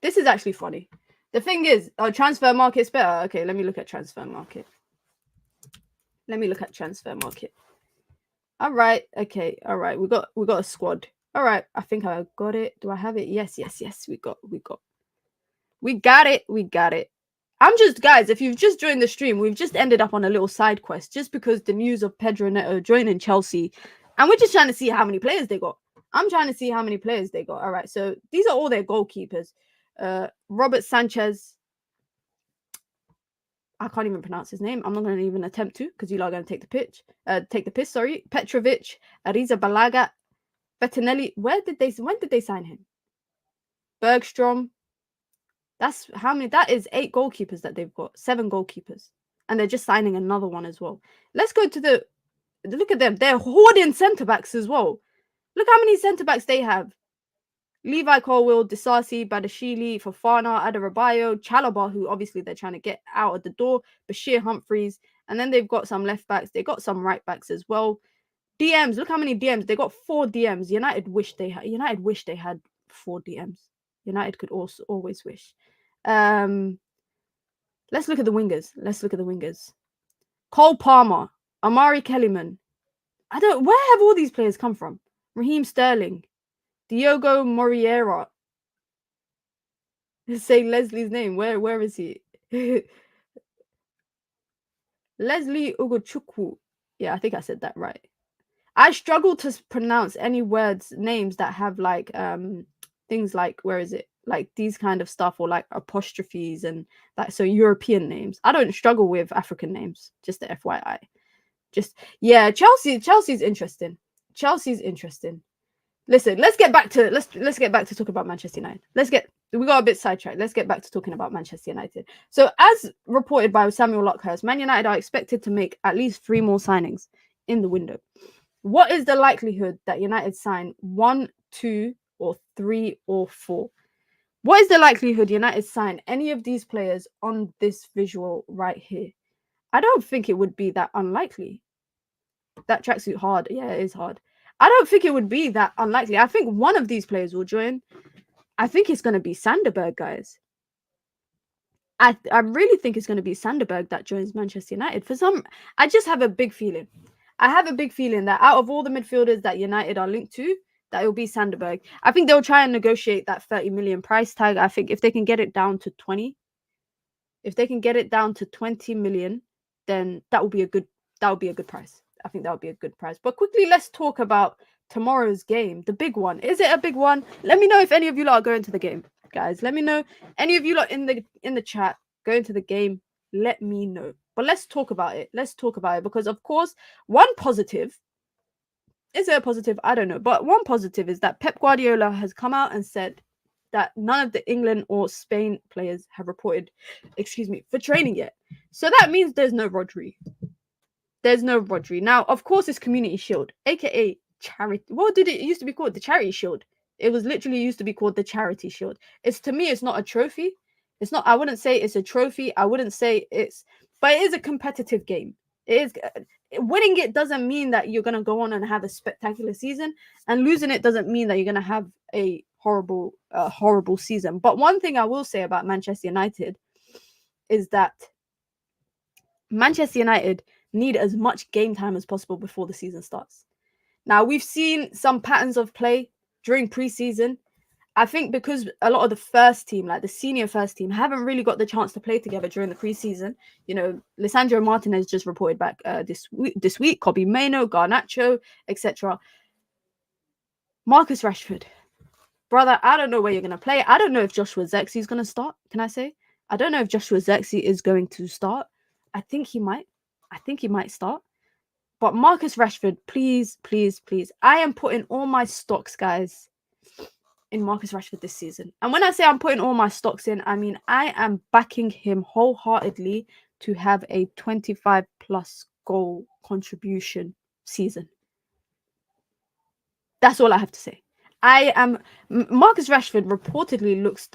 The thing is, transfer market's better. Okay, let me look at transfer market. All right, okay, all right. We got a squad. All right, I think I got it. Do I have it? Yes. We got it. I'm just, guys, if you've just joined the stream, we've just ended up on a little side quest just because the news of Pedro Neto joining Chelsea, and we're just trying to see how many players they got. I'm trying to see how many players they got. All right, so these are all their goalkeepers. Robert Sanchez. I can't even pronounce his name. I'm not going to even attempt to because you are going to take the piss. Sorry, Petrovic, Ariza Balaga, Bettinelli. When did they sign him? Bergstrom. That's how many? That is 8 goalkeepers that they've got. 7 goalkeepers, and they're just signing another one as well. Let's go to look at them. They're hoarding centre backs as well. Look how many centre backs they have. Levi Colwill, Disasi, Badashili, Fofana, Adarabioyo, Chalobah, who obviously they're trying to get out of the door, Bashir Humphreys, and then they've got some left backs. They got some right backs as well. DMs, look how many DMs. They got 4 DMs. United wish they had 4 DMs. United could also always wish. Let's look at the wingers. Cole Palmer, Amari Kellyman. Where have all these players come from? Raheem Sterling, Diogo Moriera. Say Leslie's name. Where is he? Leslie Ugochukwu. Yeah, I think I said that right. I struggle to pronounce any names that have like things like, where is it? Like these kind of stuff, or like apostrophes and that. So European names. I don't struggle with African names, just the FYI. Chelsea's interesting. Listen, let's get back to talking about Manchester United. We got a bit sidetracked. Let's get back to talking about Manchester United. So, as reported by Samuel Lockhurst, Man United are expected to make at least 3 more signings in the window. What is the likelihood that United sign 1, 2, or 3, or 4? What is the likelihood United sign any of these players on this visual right here? I don't think it would be that unlikely. That tracksuit hard. Yeah, it is hard. I don't think it would be that unlikely. I think one of these players will join. I think it's going to be Sanderberg, guys. I really think it's going to be Sanderberg that joins Manchester United. I just have a big feeling. I have a big feeling that out of all the midfielders that United are linked to, that it'll be Sanderberg. I think they'll try and negotiate that 30 million price tag. I think if they can get it down to 20, if they can get it down to 20 million, then that will be a good price. I think that would be a good price. But quickly, let's talk about tomorrow's game, the big one. Is it a big one? Let me know if any of you lot are going to the game, guys. Let me know. Any of you lot in the chat going to the game, let me know. But let's talk about it. Let's talk about it because, of course, one positive. Is it a positive? I don't know. But one positive is that Pep Guardiola has come out and said that none of the England or Spain players have reported, for training yet. So that means there's no Rodri. There's no Rodri. Now, of course, it's Community Shield, aka charity. What did it used to be called? The Charity Shield. It was literally used to be called the Charity Shield. To me, it's not a trophy. It's not. I wouldn't say it's a trophy. I wouldn't say it's, but it is a competitive game. It is. Winning it doesn't mean that you're gonna go on and have a spectacular season, and losing it doesn't mean that you're gonna have a horrible season. But one thing I will say about Manchester United is that Manchester United need as much game time as possible before the season starts. Now, we've seen some patterns of play during preseason. I think because a lot of the first team, like the senior first team, haven't really got the chance to play together during the preseason. You know, Lisandro Martinez just reported back this week, Kobbie Mainoo, Garnacho, etc. Marcus Rashford. Brother, I don't know where you're going to play. I don't know if Joshua Zexi is going to start, can I say? I don't know if Joshua Zexi is going to start. I think he might. I think he might start. But Marcus Rashford, please, please, please. I am putting all my stocks, guys, in Marcus Rashford this season. And when I say I'm putting all my stocks in, I mean I am backing him wholeheartedly to have a 25-plus goal contribution season. That's all I have to say. Marcus Rashford reportedly looks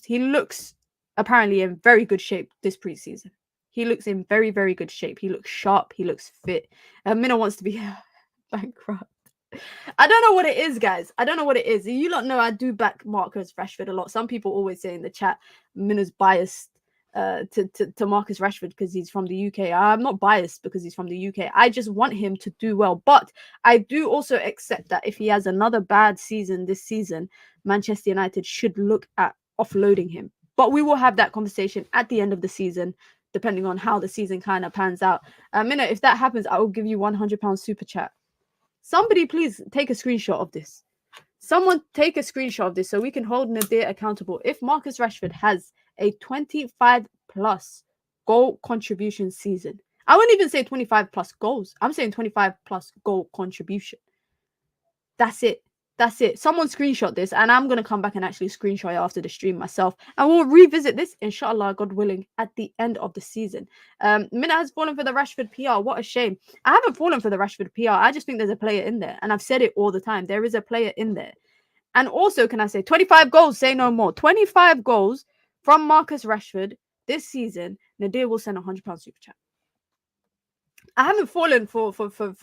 he looks apparently in very good shape this preseason. He looks in very, very good shape. He looks sharp. He looks fit. Minna wants to be bankrupt. I don't know what it is, guys. I don't know what it is. You lot know I do back Marcus Rashford a lot. Some people always say in the chat, Minna's biased to Marcus Rashford because he's from the UK. I'm not biased because he's from the UK. I just want him to do well. But I do also accept that if he has another bad season this season, Manchester United should look at offloading him. But we will have that conversation at the end of the season, depending on how the season kind of pans out. Minna, if that happens, I will give you £100 super chat. Somebody please take a screenshot of this. Someone take a screenshot of this so we can hold Nadir accountable. If Marcus Rashford has a 25-plus goal contribution season, I wouldn't even say 25-plus goals. I'm saying 25-plus goal contribution. That's it. That's it. Someone screenshot this, and I'm going to come back and actually screenshot it after the stream myself. And we'll revisit this, inshallah, God willing, at the end of the season. Minna has fallen for the Rashford PR. What a shame. I haven't fallen for the Rashford PR. I just think there's a player in there. And I've said it all the time. There is a player in there. And also, can I say, 25 goals, say no more. 25 goals from Marcus Rashford this season. Nadir will send £100 super chat. I haven't fallen for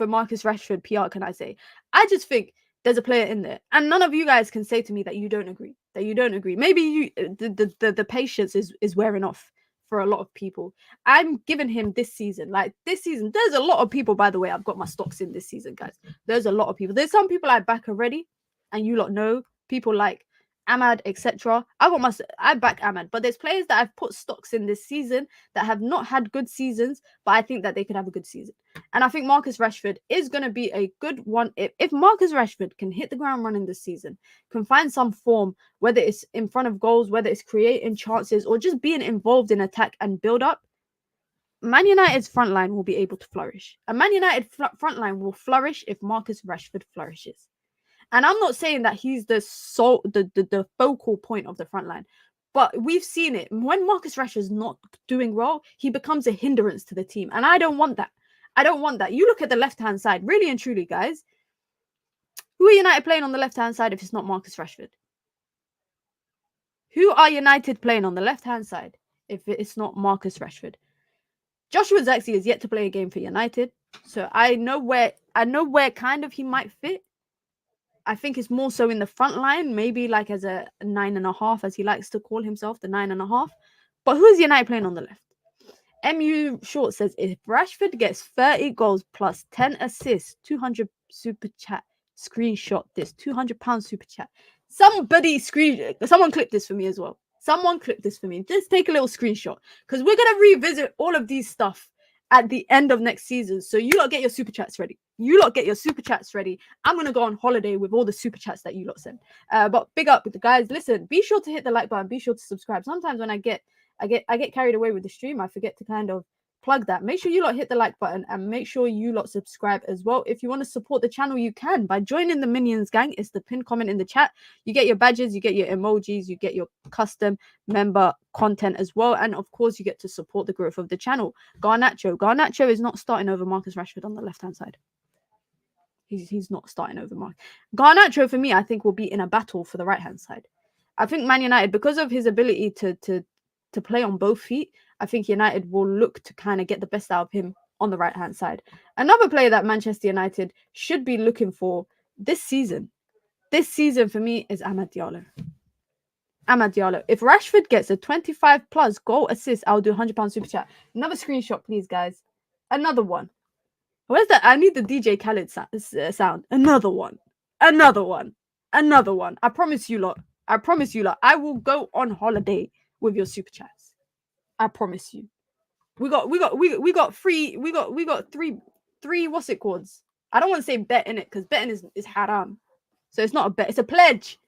Marcus Rashford PR, can I say. I just think there's a player in there, and none of you guys can say to me that you don't agree. Maybe the patience is wearing off for a lot of people. I'm giving him this season. Like this season, there's a lot of people, by the way, I've got my stocks in this season, guys. There's a lot of people. There's some people I back already, and you lot know, people like Ahmad, etc. I back Ahmad, but there's players that I've put stocks in this season that have not had good seasons, but I think that they could have a good season. And I think Marcus Rashford is going to be a good one. If Marcus Rashford can hit the ground running this season, can find some form, whether it's in front of goals, whether it's creating chances, or just being involved in attack and build up, Man United's front line will be able to flourish. A Man United front line will flourish if Marcus Rashford flourishes. And I'm not saying that he's the focal point of the front line, but we've seen it. When Marcus Rashford's not doing well, he becomes a hindrance to the team. And I don't want that. I don't want that. You look at the left-hand side, really and truly, guys. Who are United playing on the left-hand side if it's not Marcus Rashford? Who are United playing on the left-hand side if it's not Marcus Rashford? Joshua Zexi is yet to play a game for United. So I know where kind of he might fit. I think it's more so in the front line, maybe like as a 9.5, as he likes to call himself, the 9.5. But who is United playing on the left? MU Short says, if Rashford gets 30 goals plus 10 assists, 200 super chat screenshot this. £200 super chat. Someone clip this for me as well. Someone clip this for me. Just take a little screenshot because we're gonna revisit all of these stuff at the end of next season. So you lot get your super chats ready. I'm gonna go on holiday with all the super chats that you lot send. But big up with the guys. Listen, be sure to hit the like button. Be sure to subscribe. Sometimes when I get carried away with the stream, I forget to kind of plug that. Make sure you lot hit the like button and make sure you lot subscribe as well. If you want to support the channel, you can by joining the Minions gang. It's the pinned comment in the chat. You get your badges, you get your emojis, you get your custom member content as well, and of course you get to support the growth of the channel. Garnacho is not starting over Marcus Rashford on the left hand side. He's not starting over Mark. Garnacho for me, I think, will be in a battle for the right hand side. I think Man United, because of his ability to play on both feet, I think United will look to kind of get the best out of him on the right-hand side. Another player that Manchester United should be looking for this season for me is Amad Diallo. If Rashford gets a 25 plus goal assist, I'll do £100 super chat. Another screenshot, please, guys. Another one. Where's that? I need the DJ Khaled sound. Another one. I promise you lot. I will go on holiday with your super chats. I promise you. We got three what's it called? I don't want to say bet in it because betting is haram. So it's not a bet, it's a pledge.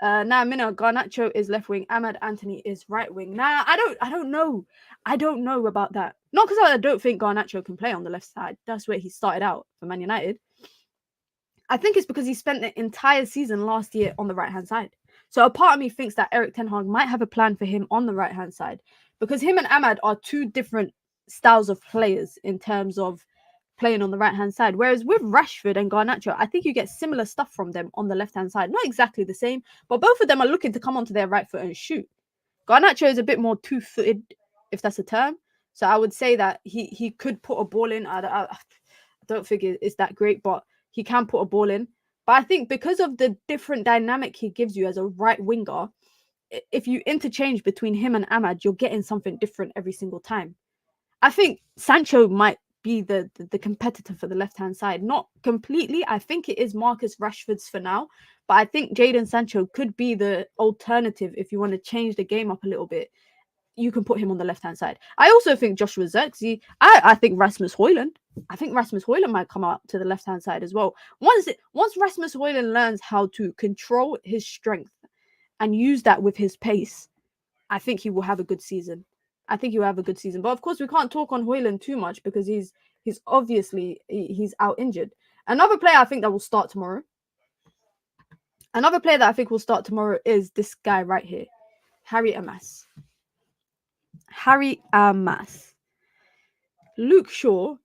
Now Mina Garnacho is left wing, Ahmad Antony is right wing. Nah, I don't know about that. Not because I don't think Garnacho can play on the left side. That's where he started out for Man United. I think it's because he spent the entire season last year on the right hand side. So a part of me thinks that Erik ten Hag might have a plan for him on the right-hand side because him and Ahmad are two different styles of players in terms of playing on the right-hand side. Whereas with Rashford and Garnacho, I think you get similar stuff from them on the left-hand side. Not exactly the same, but both of them are looking to come onto their right foot and shoot. Garnacho is a bit more two-footed, if that's a term. So I would say that he could put a ball in. I don't think it's that great, but he can put a ball in. But I think because of the different dynamic he gives you as a right winger, if you interchange between him and Ahmad, you're getting something different every single time. I think Sancho might be the competitor for the left-hand side. Not completely. I think it is Marcus Rashford's for now. But I think Jadon Sancho could be the alternative if you want to change the game up a little bit. You can put him on the left-hand side. I also think Joshua Zirkzee. I think Rasmus Højlund. I think Rasmus Højlund might come out to the left-hand side as well. Once Rasmus Højlund learns how to control his strength and use that with his pace, I think he will have a good season. But of course, we can't talk on Højlund too much because he's obviously out injured. Another player I think that will start tomorrow. Is this guy right here, Harry Amas. Luke Shaw.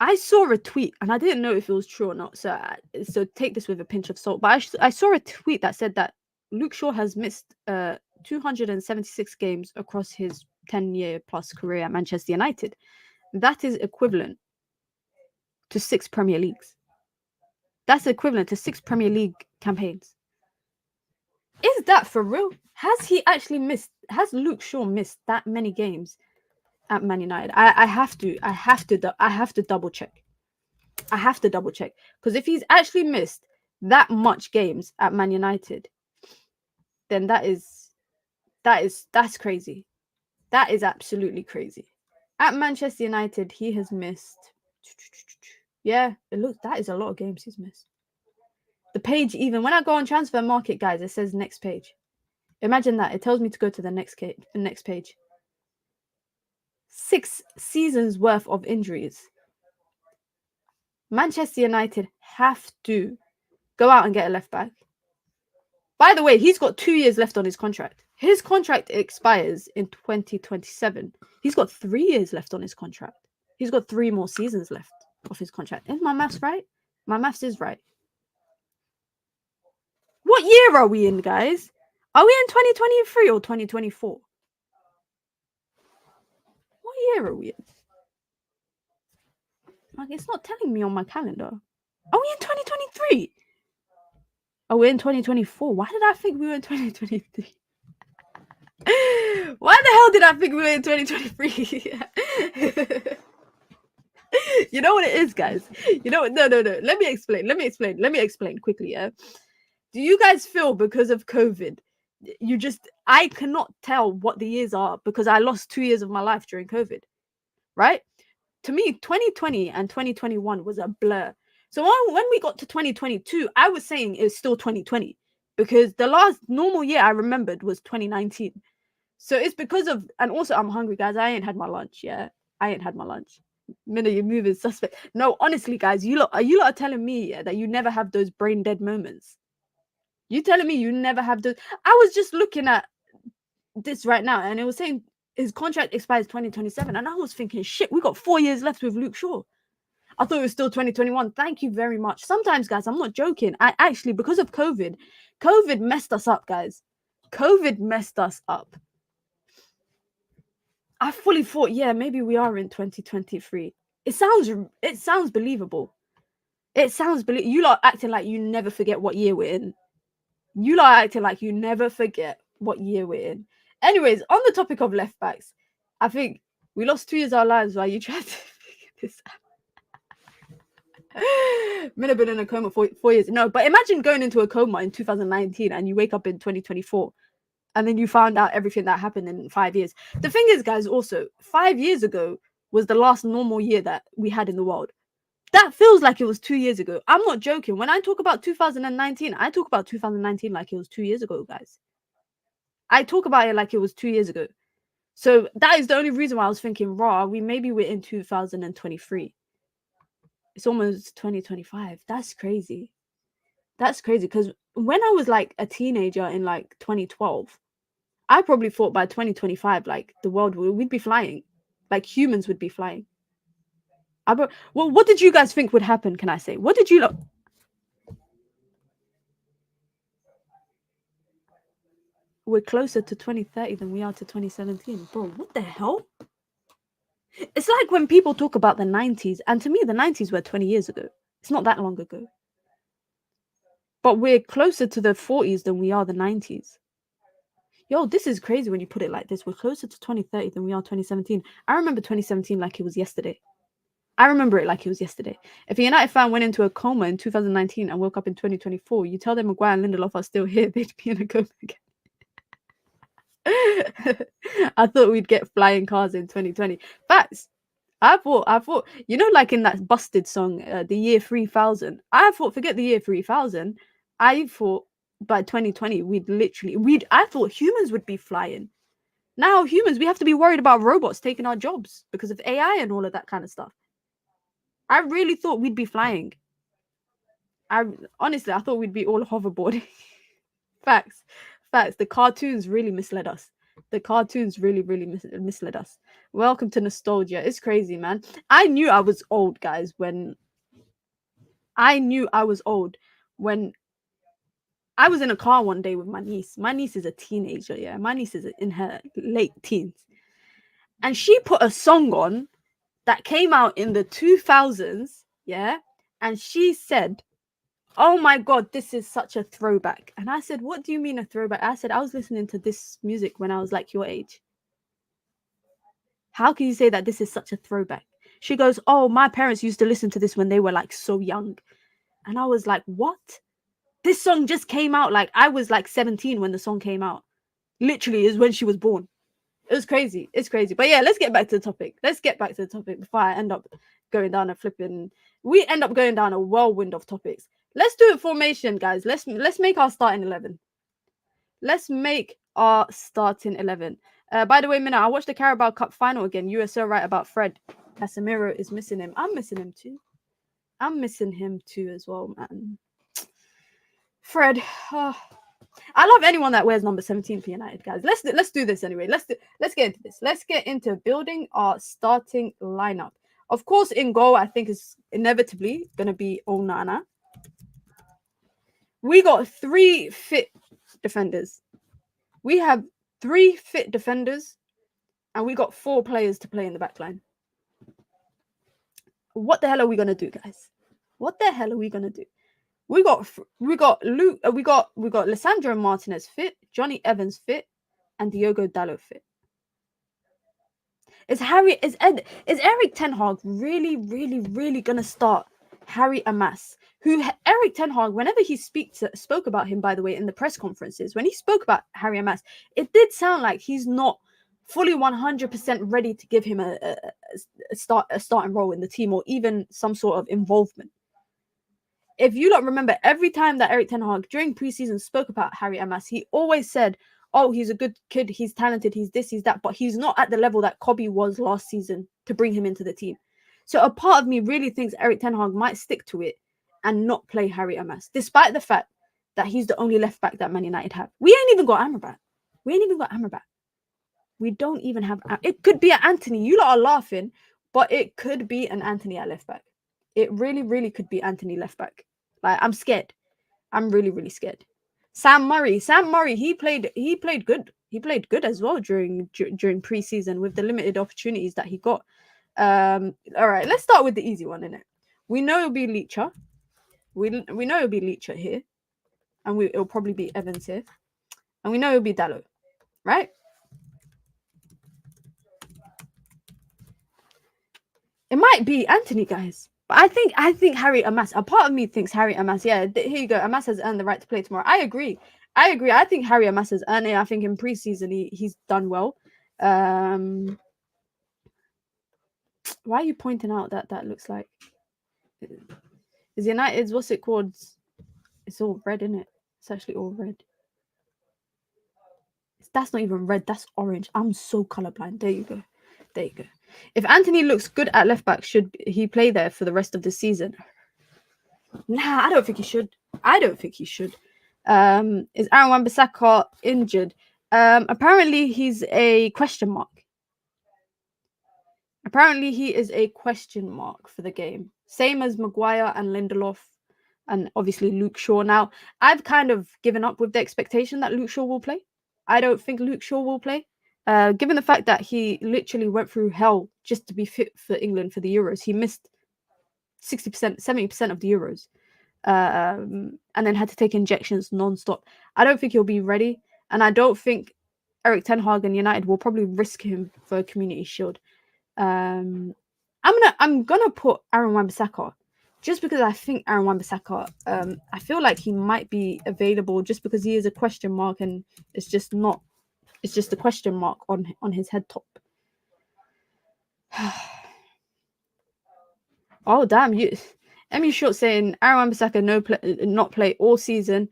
I saw a tweet and I didn't know if it was true or not. So take this with a pinch of salt. But I saw a tweet that said that Luke Shaw has missed 276 games across his 10-year plus career at Manchester United. That is equivalent to 6 Premier Leagues. That's equivalent to 6 Premier League campaigns. Is that for real? Has Luke Shaw missed that many games at Man United? I have to double check. Because if he's actually missed that much games at Man United, then that's crazy. That is absolutely crazy. At Manchester United, he has missed. Yeah, that is a lot of games he's missed. The page, even when I go on Transfer Market, guys, it says next page. Imagine that. It tells me to go to the next page. 6 seasons worth of injuries. Manchester United have to go out and get a left back. By the way, he's got 2 years left on his contract. His contract expires in 2027. He's got 3 years left on his contract. He's got 3 more seasons left of his contract. Is my maths right? My maths is right. What year are we in, guys? Are we in 2023 or 2024? What year are we in? Like, it's not telling me on my calendar. Are we in 2023? Oh, we're in 2024. Why did I think we were in 2023? Why the hell did I think we were in 2023? You know what it is, guys? You know what? No. Let me explain quickly, yeah? Do you guys feel because of COVID, I cannot tell what the years are because I lost 2 years of my life during COVID, right? To me, 2020 and 2021 was a blur. So when we got to 2022, I was saying it's still 2020 because the last normal year I remembered was 2019. So it's because of, and also I'm hungry, guys. I ain't had my lunch. Yeah, I ain't had my lunch. Minute you move is suspect. No, honestly, guys, you lot are telling me, yeah, that you never have those brain dead moments. You telling me you never have those? I was just looking at this right now, and it was saying his contract expires 2027, and I was thinking, shit, we got 4 years left with Luke Shaw. I thought it was still 2021. Thank you very much. Sometimes, guys, I'm not joking. I actually, because of COVID messed us up, guys. COVID messed us up. I fully thought, yeah, maybe we are in 2023. It sounds believable. It sounds you lot acting like you never forget what year we're in. You lot acting like you never forget what year we're in. Anyways, on the topic of left backs, I think we lost 2 years of our lives while you tried to figure this out. Men have been in a coma for 4 years. No, but imagine going into a coma in 2019 and you wake up in 2024 and then you found out everything that happened in 5 years. The thing is, guys, also 5 years ago was the last normal year that we had in the world. That feels like it was 2 years ago. I'm not joking. When I talk about 2019, I talk about 2019 like it was 2 years ago, guys. I talk about it like it was 2 years ago. So that is the only reason why I was thinking, we're in 2023. It's almost 2025. That's crazy. That's crazy because when I was like a teenager in like 2012, I probably thought by 2025, like the world we'd be flying, like humans would be flying. Well, what did you guys think would happen? Can I say? What did you? We're closer to 2030 than we are to 2017, bro. What the hell? It's like when people talk about the 90s, and to me, the 90s were 20 years ago. It's not that long ago. But we're closer to the 40s than we are the 90s. Yo, this is crazy when you put it like this. We're closer to 2030 than we are 2017. I remember 2017 like it was yesterday. I remember it like it was yesterday. If a United fan went into a coma in 2019 and woke up in 2024, you tell them Maguire and Lindelof are still here, they'd be in a coma again. I thought we'd get flying cars in 2020. Facts. I thought, you know, like in that Busted song, the year 3000. I thought, forget the year 3000. I thought by 2020 I thought humans would be flying. Now humans, we have to be worried about robots taking our jobs because of AI and all of that kind of stuff. I really thought we'd be flying. Honestly, I thought we'd be all hoverboarding. Facts. The cartoons really misled us. Misled us. Welcome to nostalgia. It's crazy, man. I knew I was old, guys, when I was in a car one day with my niece. My niece is a teenager, yeah. My niece is in her late teens. And she put a song on that came out in the 2000s, yeah? And she said, oh my God, this is such a throwback. And I said, what do you mean a throwback? I said, I was listening to this music when I was like your age. How can you say that this is such a throwback? She goes, oh, my parents used to listen to this when they were like so young. And I was like, what? This song just came out. Like I was like 17 when the song came out. Literally is when she was born. It was crazy. It's crazy. But yeah, let's get back to the topic. Before I end up going down we end up going down a whirlwind of topics. Let's do a formation, guys. Let's make our starting 11. By the way, Minna, I watched the Carabao Cup final again. You were so right about Fred. Casemiro is missing him. I'm missing him too as well, man. Fred. I love anyone that wears number 17 for United, guys. Let's do this anyway. Let's get into this. Let's get into building our starting lineup. Of course, in goal, I think is inevitably gonna be Onana. We got 3 fit defenders. We have 3 fit defenders, and we got 4 players to play in the back line. What the hell are we gonna do, guys? What the hell are we gonna do? We got Luke. We got Lisandro Martinez fit, Johnny Evans fit, and Diogo Dalot fit. Is Eric Ten Hag really gonna start Harry Amas? Eric Ten Hag, whenever he spoke about him, by the way, in the press conferences, when he spoke about Harry Amas, it did sound like he's not fully 100% ready to give him a starting role in the team, or even some sort of involvement. If you don't remember, every time that Eric Ten Hag during preseason spoke about Harry Amas, he always said, "Oh, he's a good kid, he's talented, he's this, he's that," but he's not at the level that Kobe was last season to bring him into the team. So a part of me really thinks Eric Ten Hag might stick to it and not play Harry Amas, despite the fact that he's the only left back that Man United have. We ain't even got Amrabat. We don't even have. It could be an Antony. You lot are laughing, but it could be an Antony at left back. It really could be Antony left back. Like, I'm scared. I'm really scared. Sam Murray, he played good. He played good as well during preseason with the limited opportunities that he got. All right, let's start with the easy one, innit? We know it'll be Leacher. We know it'll be Leacher here, and it'll probably be Evans here, and we know it'll be Dalot, right? It might be Antony, guys. But I think Harry Amas, a part of me thinks Harry Amas, yeah, here you go. Amas has earned the right to play tomorrow. I agree. I think Harry Amas has earned it. I think in preseason he's done well. Why are you pointing out that looks like is United's, what's it called? It's all red, isn't it? It's actually all red. That's not even red, that's orange. I'm so colorblind. There you go. If Antony looks good at left back, should he play there for the rest of the season? Nah, I don't think he should. Is Aaron Wan-Bissaka injured? Apparently he's a question mark. Apparently he is a question mark for the game. Same as Maguire and Lindelof, and obviously Luke Shaw. Now, I've kind of given up with the expectation that Luke Shaw will play. I don't think Luke Shaw will play. Given the fact that he literally went through hell just to be fit for England for the Euros. He missed 60%, 70% of the Euros, and then had to take injections non-stop. I don't think he'll be ready, and I don't think Eric Ten Hag and United will probably risk him for a Community Shield. I'm gonna put Aaron Wan-Bissaka just because I think Aaron Wan-Bissaka, I feel like he might be available just because he is a question mark, and it's just a question mark on his head top. Oh damn, Emmy Short saying Aaron Wan-Bissaka not play all season,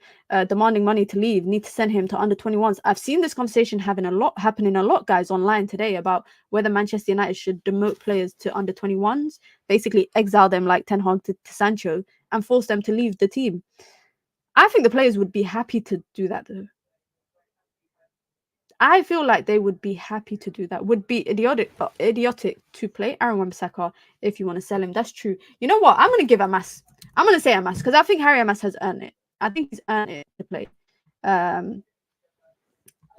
demanding money to leave, need to send him to under 21s. I've seen this conversation happening a lot, guys, online today about whether Manchester United should demote players to under 21s, basically exile them like Ten Hag to Sancho, and force them to leave the team. I think the players would be happy to do that though. I feel like they would be happy to do that. Would be idiotic to play Aaron Wan-Bissaka if you want to sell him. That's true. You know what? I'm going to give Amas. I'm going to say Amas because I think Harry Amas has earned it. I think he's earned it to play.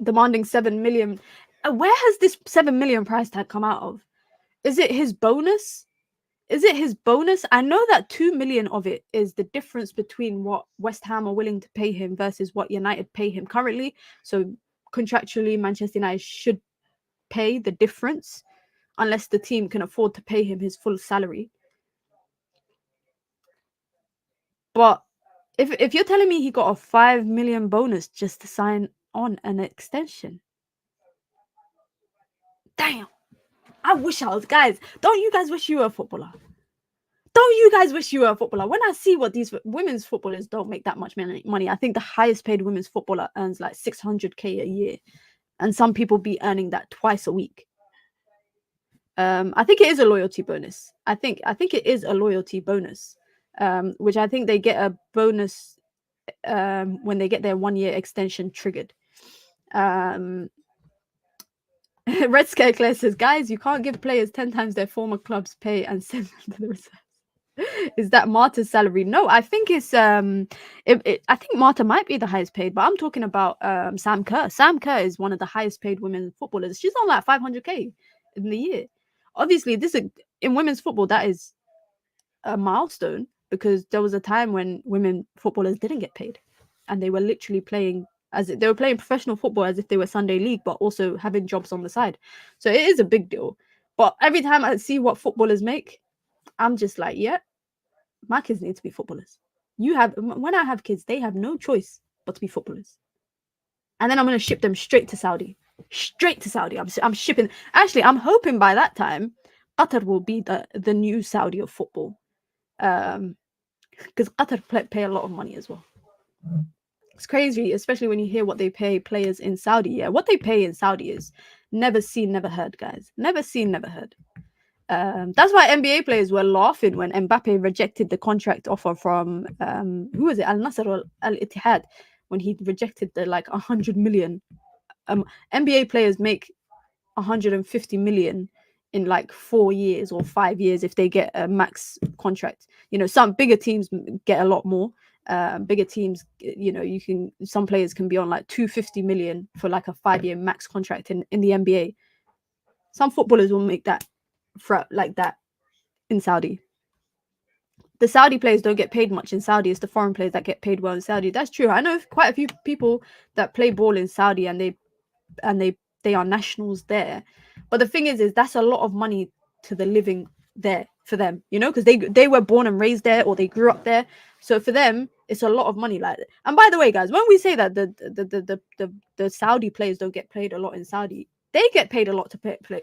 Demanding 7 million. Where has this 7 million price tag come out of? Is it his bonus? I know that 2 million of it is the difference between what West Ham are willing to pay him versus what United pay him currently. So contractually, Manchester United should pay the difference unless the team can afford to pay him his full salary. But if you're telling me he got a 5 million bonus just to sign on an extension, damn, I wish I was. Guys, don't you guys wish you were a footballer? When I see what these women's footballers don't make that much money, I think the highest paid women's footballer earns like 600k a year, and some people be earning that twice a week. I think it is a loyalty bonus. I think it is a loyalty bonus, which I think they get a bonus when they get their 1-year extension triggered. Red Scare Claire says, guys, you can't give players 10 times their former club's pay and send them to the reserve. Is that Marta's salary? No, I think it's I think Marta might be the highest paid, but I'm talking about Sam Kerr. Sam Kerr is one of the highest paid women footballers. She's on like 500k in the year. Obviously, in women's football, that is a milestone because there was a time when women footballers didn't get paid, and they were literally playing they were playing professional football as if they were Sunday league, but also having jobs on the side. So it is a big deal. But every time I see what footballers make, I'm just like, yeah, my kids need to be footballers. When I have kids, they have no choice but to be footballers. And then I'm going to ship them straight to Saudi. Straight to Saudi. I'm shipping. Actually, I'm hoping by that time, Qatar will be the new Saudi of football. Because Qatar pay a lot of money as well. It's crazy, especially when you hear what they pay players in Saudi. Yeah, what they pay in Saudi is never seen, never heard, guys. Never seen, never heard. That's why NBA players were laughing when Mbappe rejected the contract offer from who was it, Al Nassr or Al Ittihad, when he rejected the like 100 million. NBA players make 150 million in like 4 years or 5 years if they get a max contract. You know, some bigger teams get a lot more. Bigger teams, you know, some players can be on like 250 million for like a 5-year max contract in the NBA. Some footballers will make that for like that in Saudi. The Saudi players don't get paid much in Saudi. It's the foreign players that get paid well in Saudi. That's true. I know quite a few people that play ball in Saudi and they are nationals there. But the thing is that's a lot of money to the living there for them, you know, because they were born and raised there or they grew up there. So for them, it's a lot of money. Like, and by the way, guys, when we say that the Saudi players don't get paid a lot in Saudi, they get paid a lot to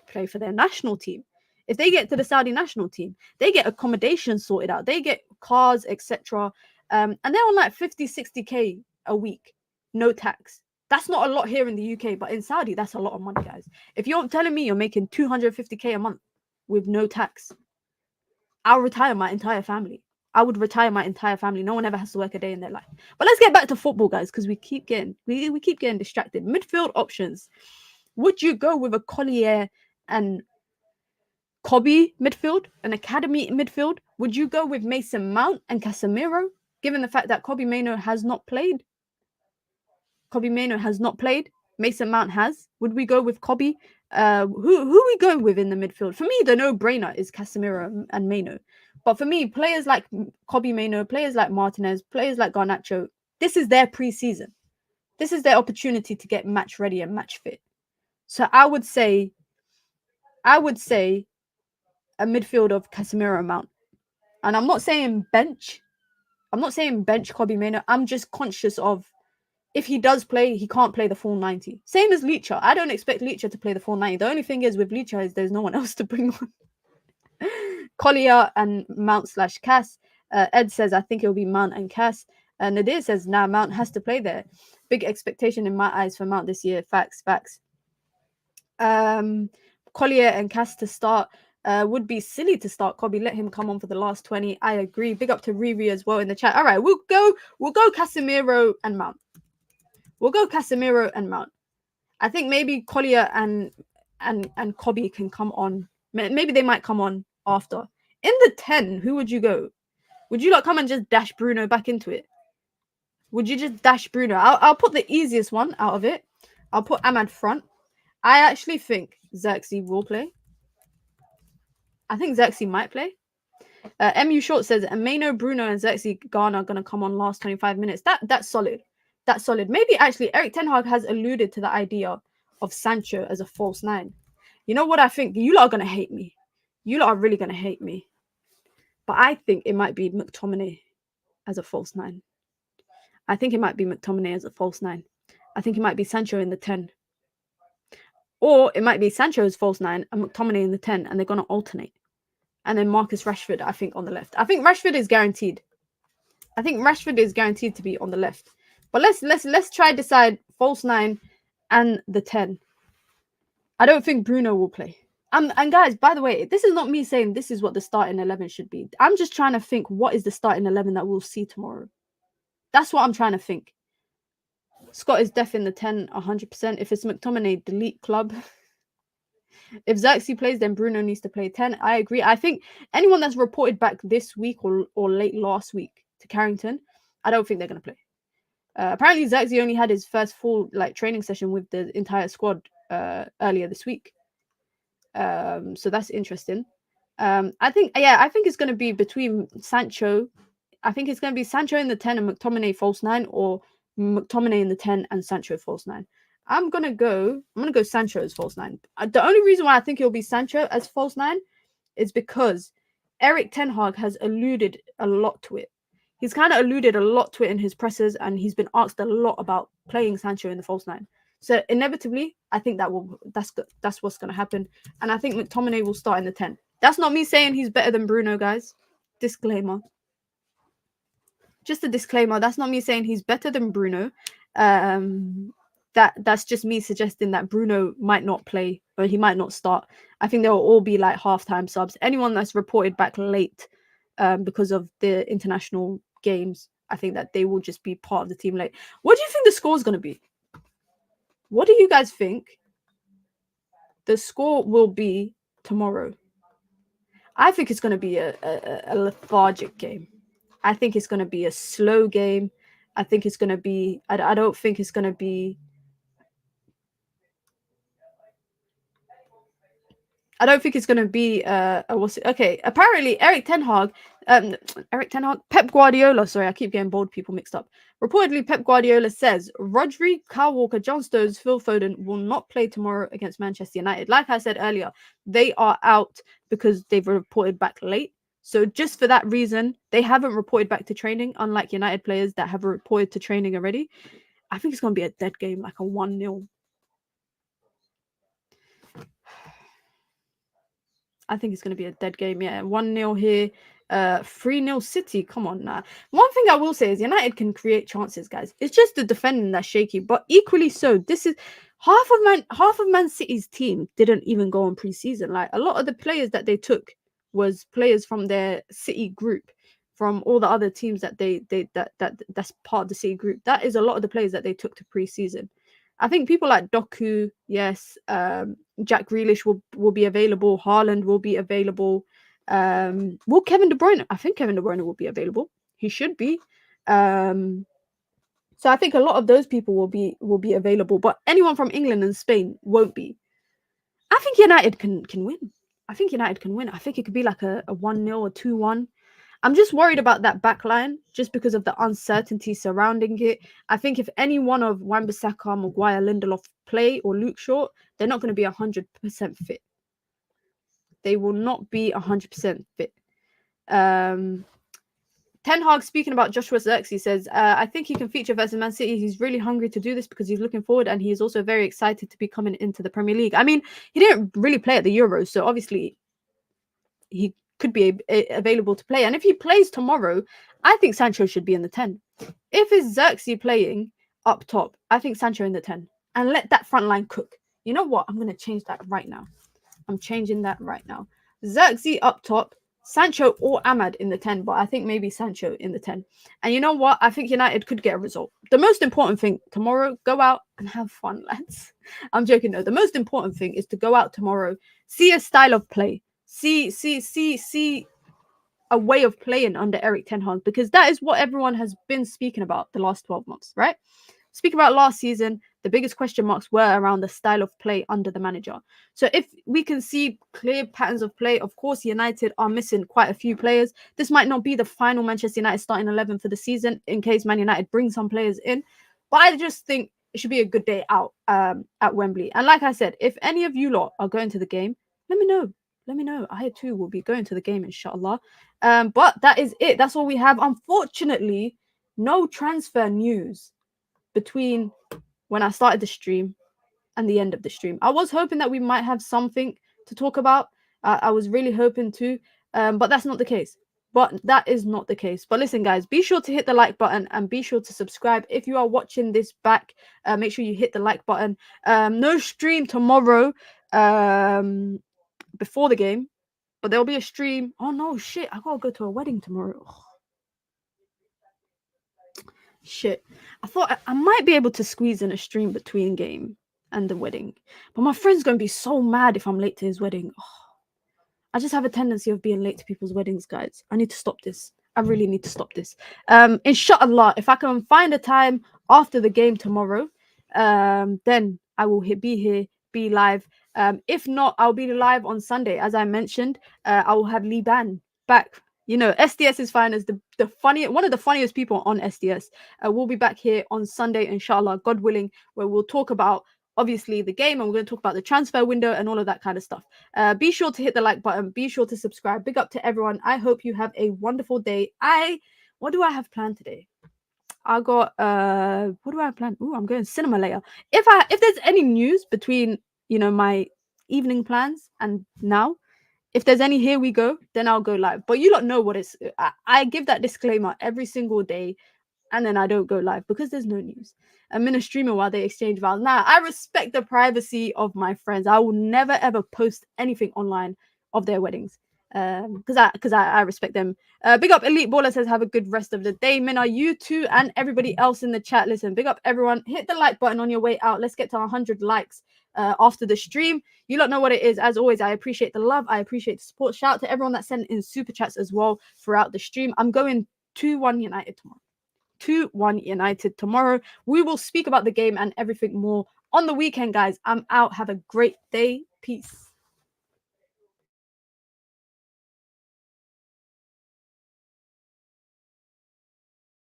play for their national team. If they get to the Saudi national team, they get accommodation sorted out, they get cars, etc. And they're on like 50-60k a week, no tax. That's not a lot here in the UK, but in Saudi, that's a lot of money, guys. If you're telling me you're making 250k a month with no tax, I'll retire my entire family. I would retire my entire family. No one ever has to work a day in their life. But let's get back to football, guys, because we keep getting distracted. Midfield options. Would you go with a Collier and Kobe midfield, an academy midfield? Would you go with Mason Mount and Casemiro, given the fact that Kobe Mainoo has not played? Mason Mount has. Would we go with Kobe? Who we going with in the midfield? For me, the no-brainer is Casemiro and Mainoo. But for me, players like Kobe Mainoo, players like Martinez, players like Garnacho, this is their pre-season. This is their opportunity to get match ready and match fit. So I would say a midfield of Casemiro and Mount. And I'm not saying bench. Kobe Mainoo. I'm just conscious of if he does play, he can't play the full 90. Same as Leacher. I don't expect Leacher to play the full 90. The only thing is with Leacher is there's no one else to bring on. Collier and Mount / Cass. Ed says, I think it'll be Mount and Cass. Nadir says, nah, Mount has to play there. Big expectation in my eyes for Mount this year. Facts. Collier and Cass to start. Would be silly to start Kobe. Let him come on for the last 20. I agree. Big up to Riri as well in the chat. All right, we'll go Casemiro and Mount. I think maybe Collier and Kobe can come on. Maybe they might come on after. In the 10, who would you go? Would you come and just dash Bruno back into it? Would you just dash Bruno? I'll put the easiest one out of it. I'll put Ahmad front. I actually think Xerxes will play. I think Xerxes might play. MU Short says, Mainoo, Bruno, and Xerxes Garner are going to come on last 25 minutes. That's solid. That's solid. Maybe actually Eric Ten Hag has alluded to the idea of Sancho as a false 9. You know what I think? You lot are going to hate me. You lot are really going to hate me. But I think it might be McTominay as a false 9. I think it might be Sancho in the 10. Or it might be Sancho as false 9 and McTominay in the 10, and they're going to alternate. And then Marcus Rashford, I think, on the left. I think Rashford is guaranteed. To be on the left. But let's try decide false 9 and the 10. I don't think Bruno will play. And guys, by the way, this is not me saying this is what the starting 11 should be. I'm just trying to think what is the starting 11 that we'll see tomorrow. That's what I'm trying to think. Scott is def in the 10, 100%. If it's McTominay, delete club. If Xerxes plays, then Bruno needs to play 10. I agree. I think anyone that's reported back this week or late last week to Carrington, I don't think they're going to play. Apparently, Xerxes only had his first full training session with the entire squad earlier this week. So that's interesting. I think it's going to be between Sancho. I think it's going to be Sancho in the 10 and McTominay false 9, or McTominay in the 10 and Sancho false 9. I'm gonna go Sancho as false nine. The only reason why I think it'll be Sancho as false nine is because Eric Ten Hag has alluded a lot to it. He's kind of alluded a lot to it in his presses, and he's been asked a lot about playing Sancho in the false nine. So inevitably, I think that's what's gonna happen, and I think McTominay will start in the 10. That's not me saying he's better than Bruno, guys. Disclaimer. Just a disclaimer. That's not me saying he's better than Bruno. That's just me suggesting that Bruno might not play or he might not start. I think they'll all be like halftime subs. Anyone that's reported back late because of the international games, I think that they will just be part of the team late. What do you think the score is going to be? What do you guys think the score will be tomorrow? I think it's going to be a lethargic game. I think it's going to be a slow game. I think it's going to be... I don't think it's going to be... I don't think it's going to be okay, apparently Eric Ten Hag, Pep Guardiola, sorry, I keep getting bold people mixed up. Reportedly, Pep Guardiola says Rodri, Kyle Walker, John Stones, Phil Foden will not play tomorrow against Manchester United. Like I said earlier, they are out because they've reported back late. So just for that reason, they haven't reported back to training, unlike United players that have reported to training already. I think it's going to be a dead game, like a 1-0. I think it's going to be a dead game. Yeah, 1-0 here. 3-0 City. Come on now. One thing I will say is United can create chances, guys. It's just the defending that's shaky. But equally so, this is half of Man City's team didn't even go on pre-season. Like a lot of the players that they took was players from their City group, from all the other teams that that's part of the City group. That is a lot of the players that they took to pre-season. I think people like Doku, yes, Jack Grealish will be available. Haaland will be available. Will Kevin De Bruyne? I think Kevin De Bruyne will be available. He should be. So I think a lot of those people will be available, but anyone from England and Spain won't be. I think United can win. I think United can win. I think it could be like a 1-0 or 2-1. I'm just worried about that back line just because of the uncertainty surrounding it. I think if any one of Wan-Bissaka, Maguire, Lindelof play or Luke Shaw, they're not going to be 100% fit. They will not be 100% fit. Ten Hag speaking about Joshua Zirkzee says, I think he can feature versus Man City. He's really hungry to do this because he's looking forward and he is also very excited to be coming into the Premier League. I mean, he didn't really play at the Euros, so obviously he could be available to play. And if he plays tomorrow, I think Sancho should be in the 10. If it's Zirkzee playing up top, I think Sancho in the 10. And let that front line cook. You know what? I'm going to change that right now. I'm changing that right now. Zirkzee up top, Sancho or Ahmad in the 10, but I think maybe Sancho in the 10. And you know what? I think United could get a result. The most important thing tomorrow, go out and have fun, lads. I'm joking, though. The most important thing is to go out tomorrow, see a style of play, see a way of playing under Eric Ten Hag, because that is what everyone has been speaking about the last 12 months, right? Speaking about last season, the biggest question marks were around the style of play under the manager. So if we can see clear patterns of play, of course, United are missing quite a few players. This might not be the final Manchester United starting 11 for the season in case Man United bring some players in. But I just think it should be a good day out at Wembley. And like I said, if any of you lot are going to the game, let me know. Let me know. I too will be going to the game, inshallah. But that is it. That's all we have. Unfortunately, no transfer news between when I started the stream and the end of the stream. I was hoping that we might have something to talk about. I was really hoping to, but that's not the case. But that is not the case. But listen, guys, be sure to hit the like button and be sure to subscribe. If you are watching this back, make sure you hit the like button. No stream tomorrow before the game, but there'll be a stream. Oh, no, shit. I got to go to a wedding tomorrow. Oh. Shit. I thought I might be able to squeeze in a stream between game and the wedding. But my friend's going to be so mad if I'm late to his wedding. Oh. I just have a tendency of being late to people's weddings, guys. I need to stop this. I really need to stop this. Inshallah, if I can find a time after the game tomorrow, then I will be here, be live. If not, I'll be live on Sunday. As I mentioned, I will have Liban back. You know, SDS is fine as one of the funniest people on SDS. We'll be back here on Sunday, inshallah, God willing, where we'll talk about obviously the game, and we're going to talk about the transfer window and all of that kind of stuff. Be sure to hit the like button. Be sure to subscribe. Big up to everyone. I hope you have a wonderful day. What do I have planned today? I got what do I have planned? Ooh, I'm going cinema later. If there's any news between, you know, my evening plans and now, if there's any here we go, then I'll go live. But you don't know what it's. I give that disclaimer every single day, and then I don't go live because there's no news. I'm in a streamer while they exchange vows. Now, I respect the privacy of my friends. I will never ever post anything online of their weddings. Because I respect them. Big up Elite Baller says have a good rest of the day. Minna, you too, and everybody else in the chat. Listen, big up everyone. Hit the like button on your way out. Let's get to 100 likes after the stream. You don't know what it is. As always, I appreciate the love. I appreciate the support. Shout out to everyone that sent in super chats as well throughout the stream. I'm going 2-1 United tomorrow. 2-1 United tomorrow. We will speak about the game and everything more on the weekend, guys. I'm out. Have a great day. Peace.